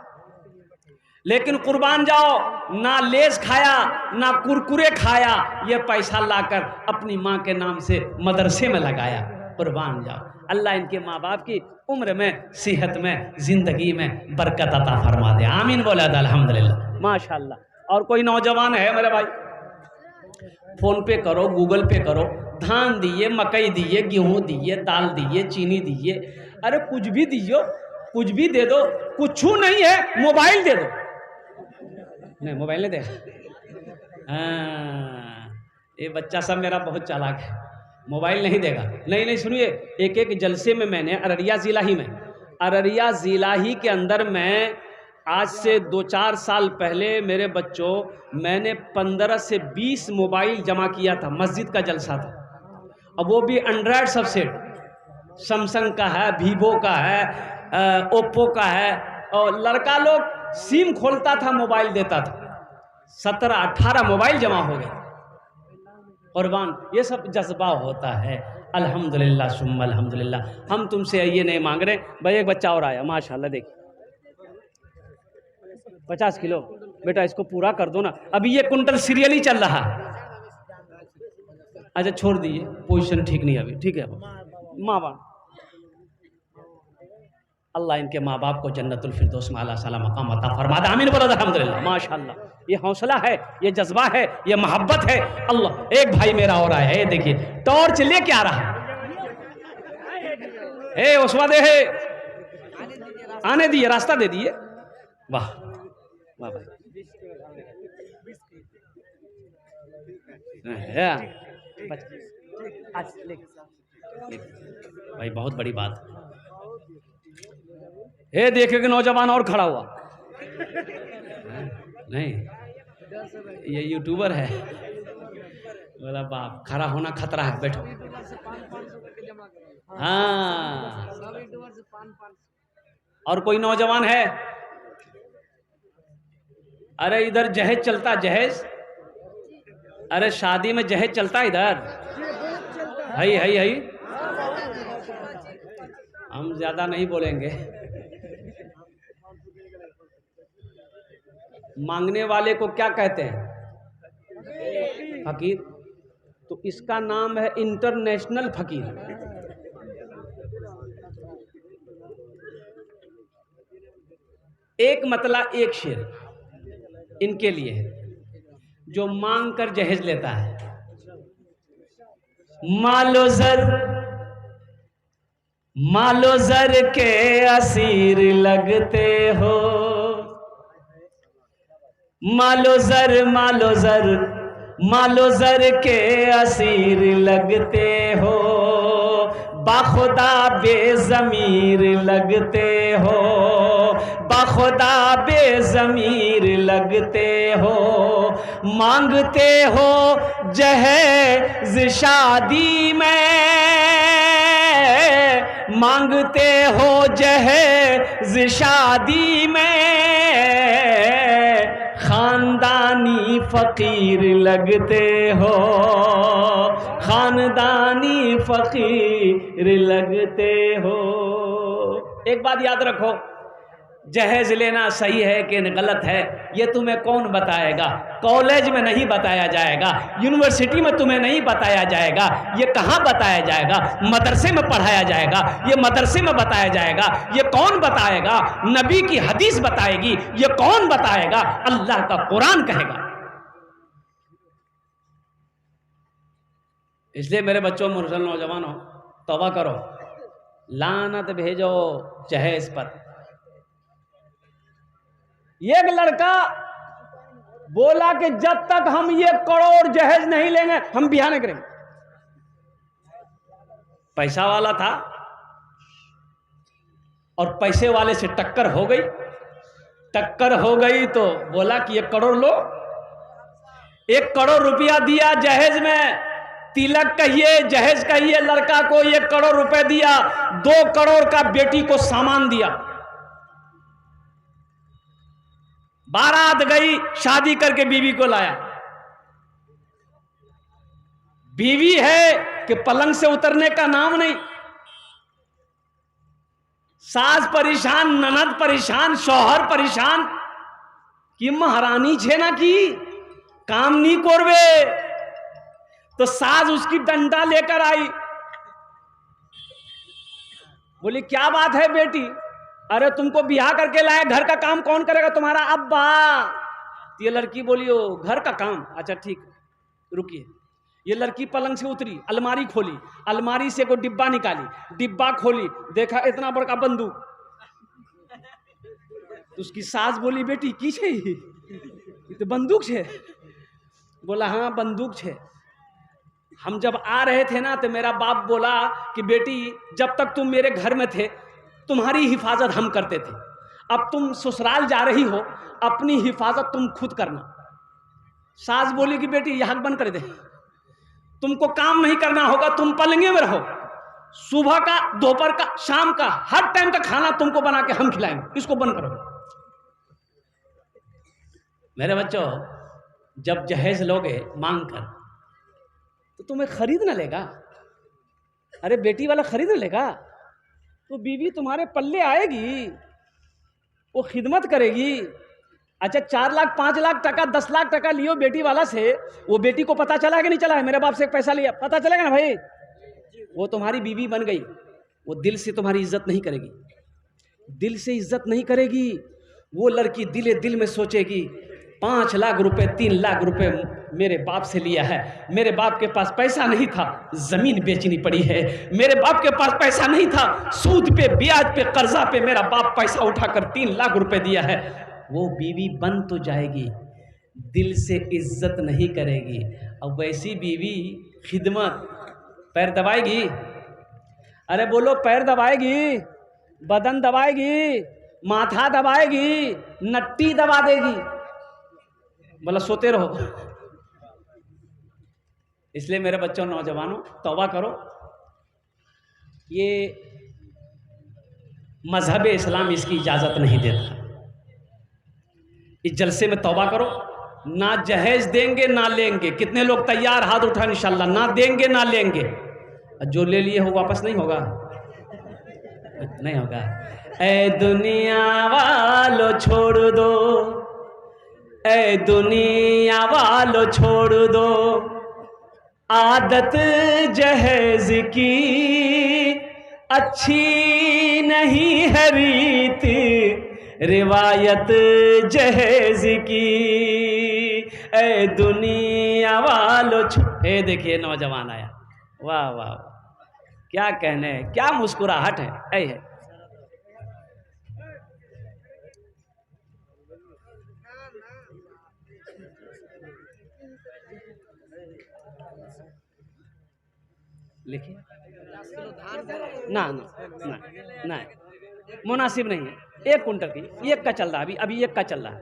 लेकिन कुर्बान जाओ, ना लेस खाया ना कुरकुरे खाया, ये पैसा लाकर अपनी माँ के नाम से मदरसे में लगाया। कुर्बान जाओ, अल्लाह इनके माँ बाप की उम्र में, सेहत में, जिंदगी में बरकत अता फरमा दे, आमीन बोला था अल्हम्दुलिल्लाह माशाल्लाह। और कोई नौजवान है मेरे भाई, फोन पे करो, गूगल पे करो, धान दिए, मकई दिए, गेहूं दिए, दाल दिए, चीनी दिए, अरे कुछ भी दियो, कुछ भी दे दो, कुछ नहीं है, मोबाइल दे दो। नहीं मोबाइल नहीं दे। हाँ, ये बच्चा सब मेरा बहुत चालाक है मोबाइल नहीं देगा। नहीं नहीं सुनिए, एक एक जलसे में मैंने अररिया ज़िला ही के अंदर मैं आज से 2-4 साल पहले मेरे बच्चों मैंने 15 से 20 मोबाइल जमा किया था। मस्जिद का जलसा था, अब वो भी एंड्रॉयड सबसेट, सैमसंग का है, वीवो का है, ओप्पो का है, और लड़का लोग सिम खोलता था मोबाइल देता था। 17-18 मोबाइल जमा हो गए। कुर्बान, ये सब जज्बा होता है। अल्हम्दुलिल्लाह सुम्मा अल्हम्दुलिल्लाह। हम तुमसे ये नहीं मांग रहे। भाई एक बच्चा और आया माशाल्लाह, देखिए 50 किलो। बेटा इसको पूरा कर दो ना, अभी ये कुंटल सीरियल ही चल रहा है। अच्छा छोड़ दीजिए, पोजीशन ठीक नहीं है अभी, ठीक है। माँ बाप, अल्लाह इनके माँ बाप को जन्नतुल फिरदौस में आला साला मकाम अता फरमा दे। आमीन बोलो अल्हम्दुलिल्लाह। माशाल्लाह, ये हौसला है, ये जज्बा है, ये मोहब्बत है। अल्लाह, एक भाई मेरा और आया है, देखिए टॉर्च लेके आ रहा है। उसवा दे है, आने दिए, रास्ता दे दिए। वाह वाह भाई, भाई बहुत बड़ी बात। हे देखे कि नौजवान और खड़ा हुआ नहीं, ये यूट्यूबर है। बोला बाप, खड़ा होना खतरा है, बैठो। हाँ, और कोई नौजवान है? अरे इधर जहेज चलता, जहेज, अरे शादी में जहेज चलता इधर। है हम ज्यादा नहीं बोलेंगे। मांगने वाले को क्या कहते हैं? फकीर। तो इसका नाम है इंटरनेशनल फकीर। एक मतला एक शेर इनके लिए है, जो मांग कर जहेज लेता है। मालो जर के असीर लगते हो, मालो जर के असीर लगते हो, बाखुदा बेज़मीर लगते हो, बाखुदा बेज़मीर लगते हो। मांगते हो जहेज शादी में, मांगते हो जहेज शादी में, खानदानी फकीर लगते हो, खानदानी फकीर लगते हो। एक बात याद रखो, जहेज लेना सही है कि गलत है ये तुम्हें कौन बताएगा? कॉलेज में नहीं बताया जाएगा, यूनिवर्सिटी में तुम्हें नहीं बताया जाएगा। ये कहाँ बताया जाएगा? मदरसे में पढ़ाया जाएगा। ये मदरसे में बताया जाएगा। ये कौन बताएगा? नबी की हदीस बताएगी। ये कौन बताएगा? अल्लाह का कुरान कहेगा। इसलिए मेरे बच्चों, मुर्सल नौजवानों, तौबा करो, लानत भेजो जहेज पर। एक लड़का बोला कि जब तक हम 1 करोड़ जहेज नहीं लेंगे हम बियाह नहीं करेंगे। पैसा वाला था और पैसे वाले से टक्कर हो गई तो बोला कि 1 करोड़ लो। 1 करोड़ रुपया दिया जहेज में, तिलक कहिए जहेज कहिए, लड़का को 1 करोड़ रुपए दिया। 2 करोड़ का बेटी को सामान दिया। बारात गई, शादी करके बीवी को लाया। बीवी है कि पलंग से उतरने का नाम नहीं। सास परेशान, ननद परेशान, शौहर परेशान कि महारानी छे ना की काम नहीं करवे। तो सास उसकी डंडा लेकर आई, बोली क्या बात है बेटी? अरे तुमको बियाह करके लाए, घर का काम कौन करेगा? तुम्हारा अब्बा। ये लड़की बोली ओ घर का काम, अच्छा ठीक रुकिए। ये लड़की पलंग से उतरी, अलमारी खोली, अलमारी से को डिब्बा निकाली, डिब्बा खोली, देखा इतना बड़का बंदूक। तो उसकी सास बोली बेटी की छे? तो बंदूक छे। बोला हाँ बंदूक छे। हम जब आ रहे थे ना तो मेरा बाप बोला कि बेटी जब तक तुम मेरे घर में थे तुम्हारी हिफाजत हम करते थे, अब तुम ससुराल जा रही हो अपनी हिफाजत तुम खुद करना। सास बोली कि बेटी यह बंद कर दे, तुमको काम नहीं करना होगा, तुम पलंगे में रहो, सुबह का दोपहर का शाम का हर टाइम का खाना तुमको बना के हम खिलाएंगे, इसको बंद करो। मेरे बच्चों जब जहेज लोगे मांग कर तो तुम्हें खरीद ना लेगा, अरे बेटी वाला खरीद ना लेगा, तो बीवी तुम्हारे पल्ले आएगी, वो खिदमत करेगी। अच्छा 4 लाख 5 लाख टका 10 लाख टका लियो बेटी वाला से, वो बेटी को पता चला है कि नहीं चला है, मेरे बाप से एक पैसा लिया, पता चलेगा ना भाई, वो तुम्हारी बीवी बन गई, वो दिल से तुम्हारी इज्जत नहीं करेगी, दिल से इज्जत नहीं करेगी। वो लड़की दिले दिल में सोचेगी 5 लाख रुपए 3 लाख रुपए मेरे बाप से लिया है, मेरे बाप के पास पैसा नहीं था, जमीन बेचनी पड़ी है, मेरे बाप के पास पैसा नहीं था, सूद पे ब्याज पे कर्जा पे मेरा बाप पैसा उठाकर 3 लाख रुपए दिया है। वो बीवी बन तो जाएगी, दिल से इज्जत नहीं करेगी। अब वैसी बीवी खिदमत, पैर दबाएगी, अरे बोलो पैर दबाएगी, बदन दबाएगी, माथा दबाएगी, नट्टी दबा देगी, बोला सोते रहो। इसलिए मेरे बच्चों नौजवानों तौबा करो, ये मजहब इस्लाम इसकी इजाज़त नहीं देता। इस जलसे में तौबा करो, ना जहेज देंगे ना लेंगे। कितने लोग तैयार हाथ उठा इंशाल्लाह, ना देंगे ना लेंगे। जो ले लिए हो वापस नहीं होगा, नहीं होगा। ए दुनिया वालों छोड़ दो, ए दुनिया वालों छोड़ दो आदत जहेज की, अच्छी नहीं है रीत रिवायत जहेज की। ए दुनिया वालों ए देखिए नौजवान आया, वाह वाह क्या कहने, क्या मुस्कुराहट है, ऐ है। लिखिए ना ना ना ना मुनासिब नहीं है, 1 कुंटल की, 1 का चल रहा है, अभी 1 का चल रहा है,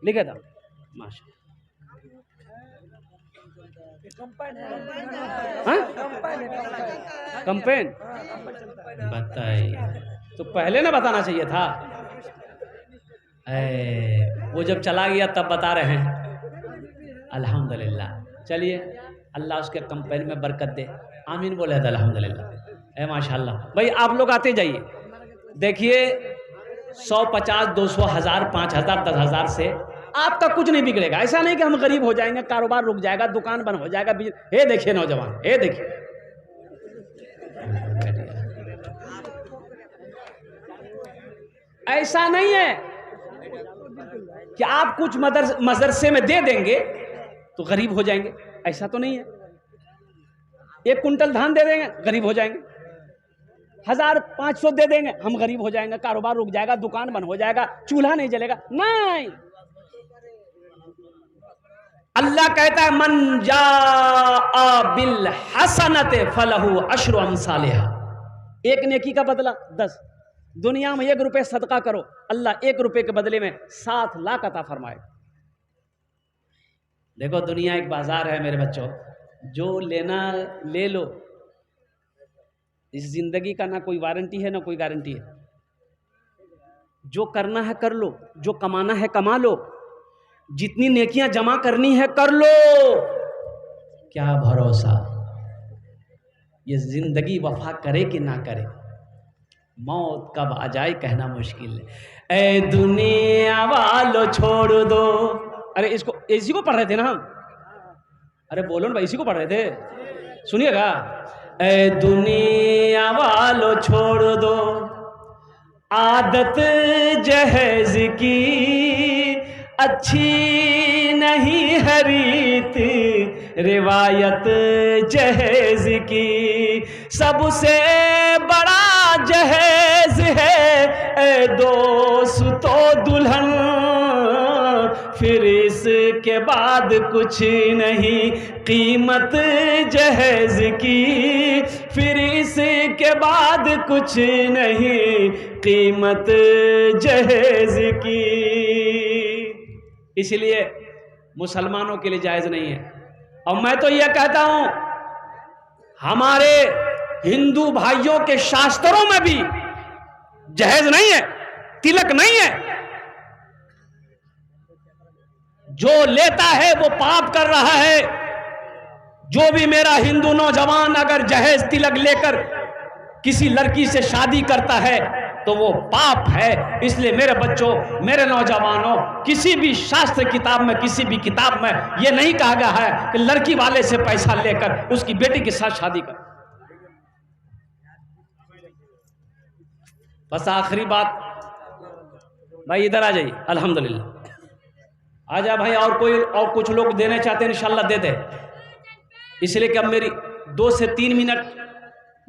लिखे था माशा। कंपेन बताइए, तो पहले ना बताना चाहिए था, वो जब चला गया तब बता रहे हैं। अल्हम्दुलिल्लाह, चलिए अल्लाह उसके कंपेन में बरकत दे, आमीन बोले तो अल्हम्दुलिल्लाह। माशाल्लाह भाई आप लोग आते जाइए, देखिए 100 50 200 1000 5000 10,000 से आपका कुछ नहीं बिगड़ेगा। ऐसा नहीं कि हम गरीब हो जाएंगे, कारोबार रुक जाएगा, दुकान बंद हो जाएगा। ये देखिए नौजवान, ये देखिए, ऐसा नहीं है कि आप कुछ मदरसे में दे देंगे तो गरीब हो जाएंगे, ऐसा तो नहीं है। 1 कुंटल धान दे देंगे गरीब हो जाएंगे, 1500 दे देंगे हम गरीब हो जाएंगे, कारोबार रुक जाएगा, दुकान बंद हो जाएगा, चूल्हा नहीं जलेगा। नहीं, अल्लाह कहता है मन जाअ बिल हसनते फलहु अशरु अमसालिहा, 1 नेकी का बदला 10। दुनिया में 1 रुपए सदका करो, अल्लाह 1 रुपए के बदले में 7 लाख अता फरमाए। देखो दुनिया एक बाजार है मेरे बच्चों, जो लेना ले लो। इस जिंदगी का ना कोई वारंटी है ना कोई गारंटी है। जो करना है कर लो, जो कमाना है कमा लो, जितनी नेकियां जमा करनी है कर लो। क्या भरोसा ये जिंदगी वफा करे कि ना करे, मौत कब आ जाए कहना मुश्किल है। ए दुनिया वालों छोड़ दो, अरे इसको इसी को पढ़ रहे थे ना हम, अरे बोलो ना भाई, इसी को पढ़ रहे थे, सुनिएगा। ए दुनिया वालों छोड़ दो आदत जहेज की, अच्छी नहीं है रीत रिवायत जहेज की। सबसे बड़ा जहेज है ए दोस्तों दुल्हन, फिर इसके बाद कुछ नहीं कीमत जहेज की, फिर इसके बाद कुछ नहीं कीमत जहेज की। इसलिए मुसलमानों के लिए जायज नहीं है। और मैं तो यह कहता हूं हमारे हिंदू भाइयों के शास्त्रों में भी जहेज नहीं है, तिलक नहीं है। जो लेता है वो पाप कर रहा है। जो भी मेरा हिंदू नौजवान अगर जहेज तिलक लेकर किसी लड़की से शादी करता है तो वो पाप है। इसलिए मेरे बच्चों, मेरे नौजवानों, किसी भी शास्त्र किताब में, किसी भी किताब में ये नहीं कहा गया है कि लड़की वाले से पैसा लेकर उसकी बेटी के साथ शादी कर। बस आखिरी बात, भाई इधर आ जाइए। अल्हम्दुलिल्लाह आ जा भाई। और कोई और कुछ लोग देने चाहते हैं इंशाल्लाह दे दे। इसलिए कि अब मेरी 2 से 3 मिनट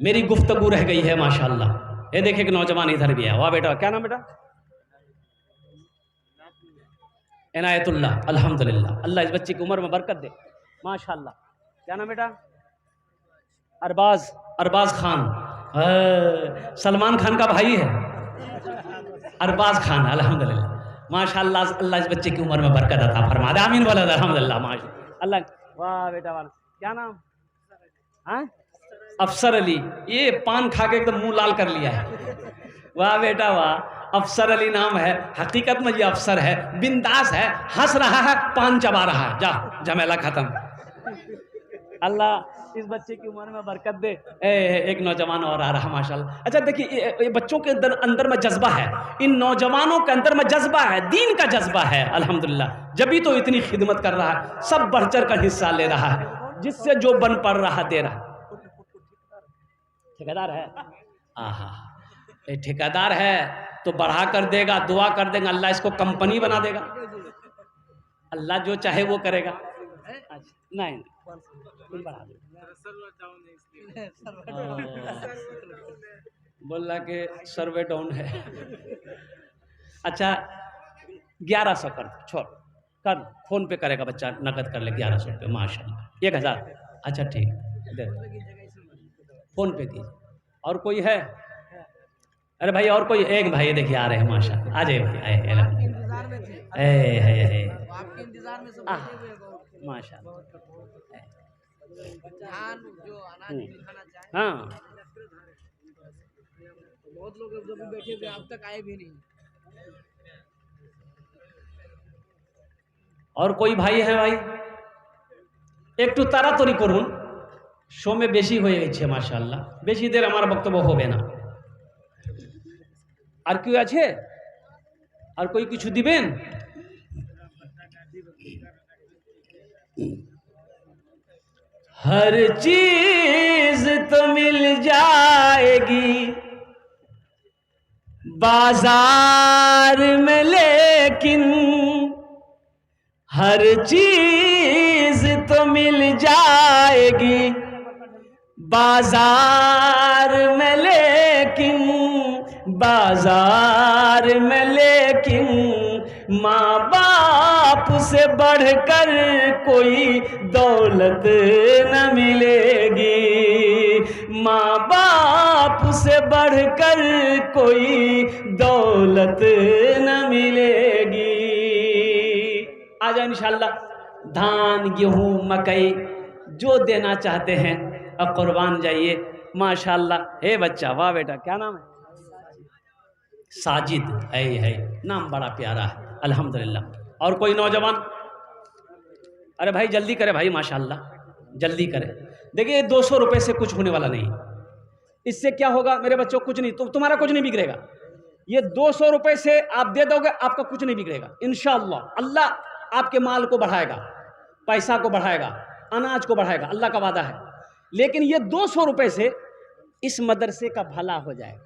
मेरी गुफ्तगू रह गई है माशाल्लाह। ये देखिए कि नौजवान इधर भी है। वाह बेटा, क्या नाम बेटा? इनायतुल्लाह। अल्हम्दुलिल्लाह, अल्लाह इस बच्चे की उम्र में बरकत दे माशाल्लाह। क्या नाम बेटा? अरबाज खान। सलमान खान का भाई है अरबाज खान। अल्हम्दुलिल्लाह माशाल्लाह, अल्लाह इस बच्चे की उम्र में बरकत अता फरमा दे। आमीन बोला अल्हम्दुलिल्लाह माशाल्लाह। अल्लाह, वाह बेटा वाह। क्या नाम? हाँ, अफसर अली। ये पान खा के एकदम मुंह लाल कर लिया है। वाह बेटा वाह, अफसर अली नाम है। हकीकत में ये अफसर है, बिंदास है, हंस रहा है, पान चबा रहा है। जा, झमेला खत्म। अल्लाह इस बच्चे की उम्र में बरकत दे। एक नौजवान और आ रहा माशाल्लाह। अच्छा देखिए, ये बच्चों के अंदर में जज्बा है, इन नौजवानों के अंदर में जज्बा है, दीन का जज्बा है अल्हम्दुलिल्लाह। जब भी तो इतनी खिदमत कर रहा है, सब बढ़ चढ़ कर हिस्सा ले रहा है, जिससे जो बन पड़ रहा दे रहा। ठेकेदार है, आहा, ये ठेकेदार है तो बढ़ा कर देगा, दुआ कर देगा, अल्लाह इसको कंपनी बना देगा। अल्लाह जो चाहे वो करेगा। नहीं बढ़ा दे। बोल रहा कि सर्वे डाउन है। अच्छा 1100 कर, छोड़ कर, फोन पे करेगा बच्चा, नकद कर ले 1100 रुपये माशाल्लाह। 1000। अच्छा ठीक दे, फोन पे कीजिए। और कोई है? अरे भाई और कोई? एक भाई देखिए आ रहे हैं माशाल्लाह। आ जाइए भाई, आए माशाल्लाह। हाँ, बहुत लोग जब बैठे थे अब तक आए भी नहीं। और कोई भाई है भाई? एक तो ताड़ाताड़ी করুন, শো মে বেশি হয়ে গেছে মাশাআল্লাহ। বেশি দের আমার বক্তব্য হবে না। আর কেউ আছে? আর कोई কিছু দিবেন? हर चीज तो मिल जाएगी बाजार में, लेकिन हर चीज तो मिल जाएगी बाजार में, लेकिन बाजार में, लेकिन माँ बाप से बढ़कर कोई दौलत न मिलेगी। माँ बाप से बढ़कर कोई दौलत न मिलेगी। आ जाए इंशाल्लाह। धान, गेहूँ, मकई जो देना चाहते हैं अब कुर्बान जाइए माशाल्लाह। हे बच्चा, वाह बेटा, क्या नाम है? साजिद है, नाम बड़ा प्यारा है अल्हम्दुलिल्लाह। और कोई नौजवान? अरे भाई जल्दी करे भाई माशाल्लाह, जल्दी करे। देखिए 200 रुपये से कुछ होने वाला नहीं। इससे क्या होगा मेरे बच्चों? कुछ नहीं, तुम्हारा कुछ नहीं बिगड़ेगा। ये 200 रुपये से आप दे दोगे, आपका कुछ नहीं बिगड़ेगा इंशाअल्लाह। अल्लाह आपके माल को बढ़ाएगा, पैसा को बढ़ाएगा, अनाज को बढ़ाएगा, अल्लाह का वादा है। लेकिन ये 200 रुपये से इस मदरसे का भला हो जाएगा।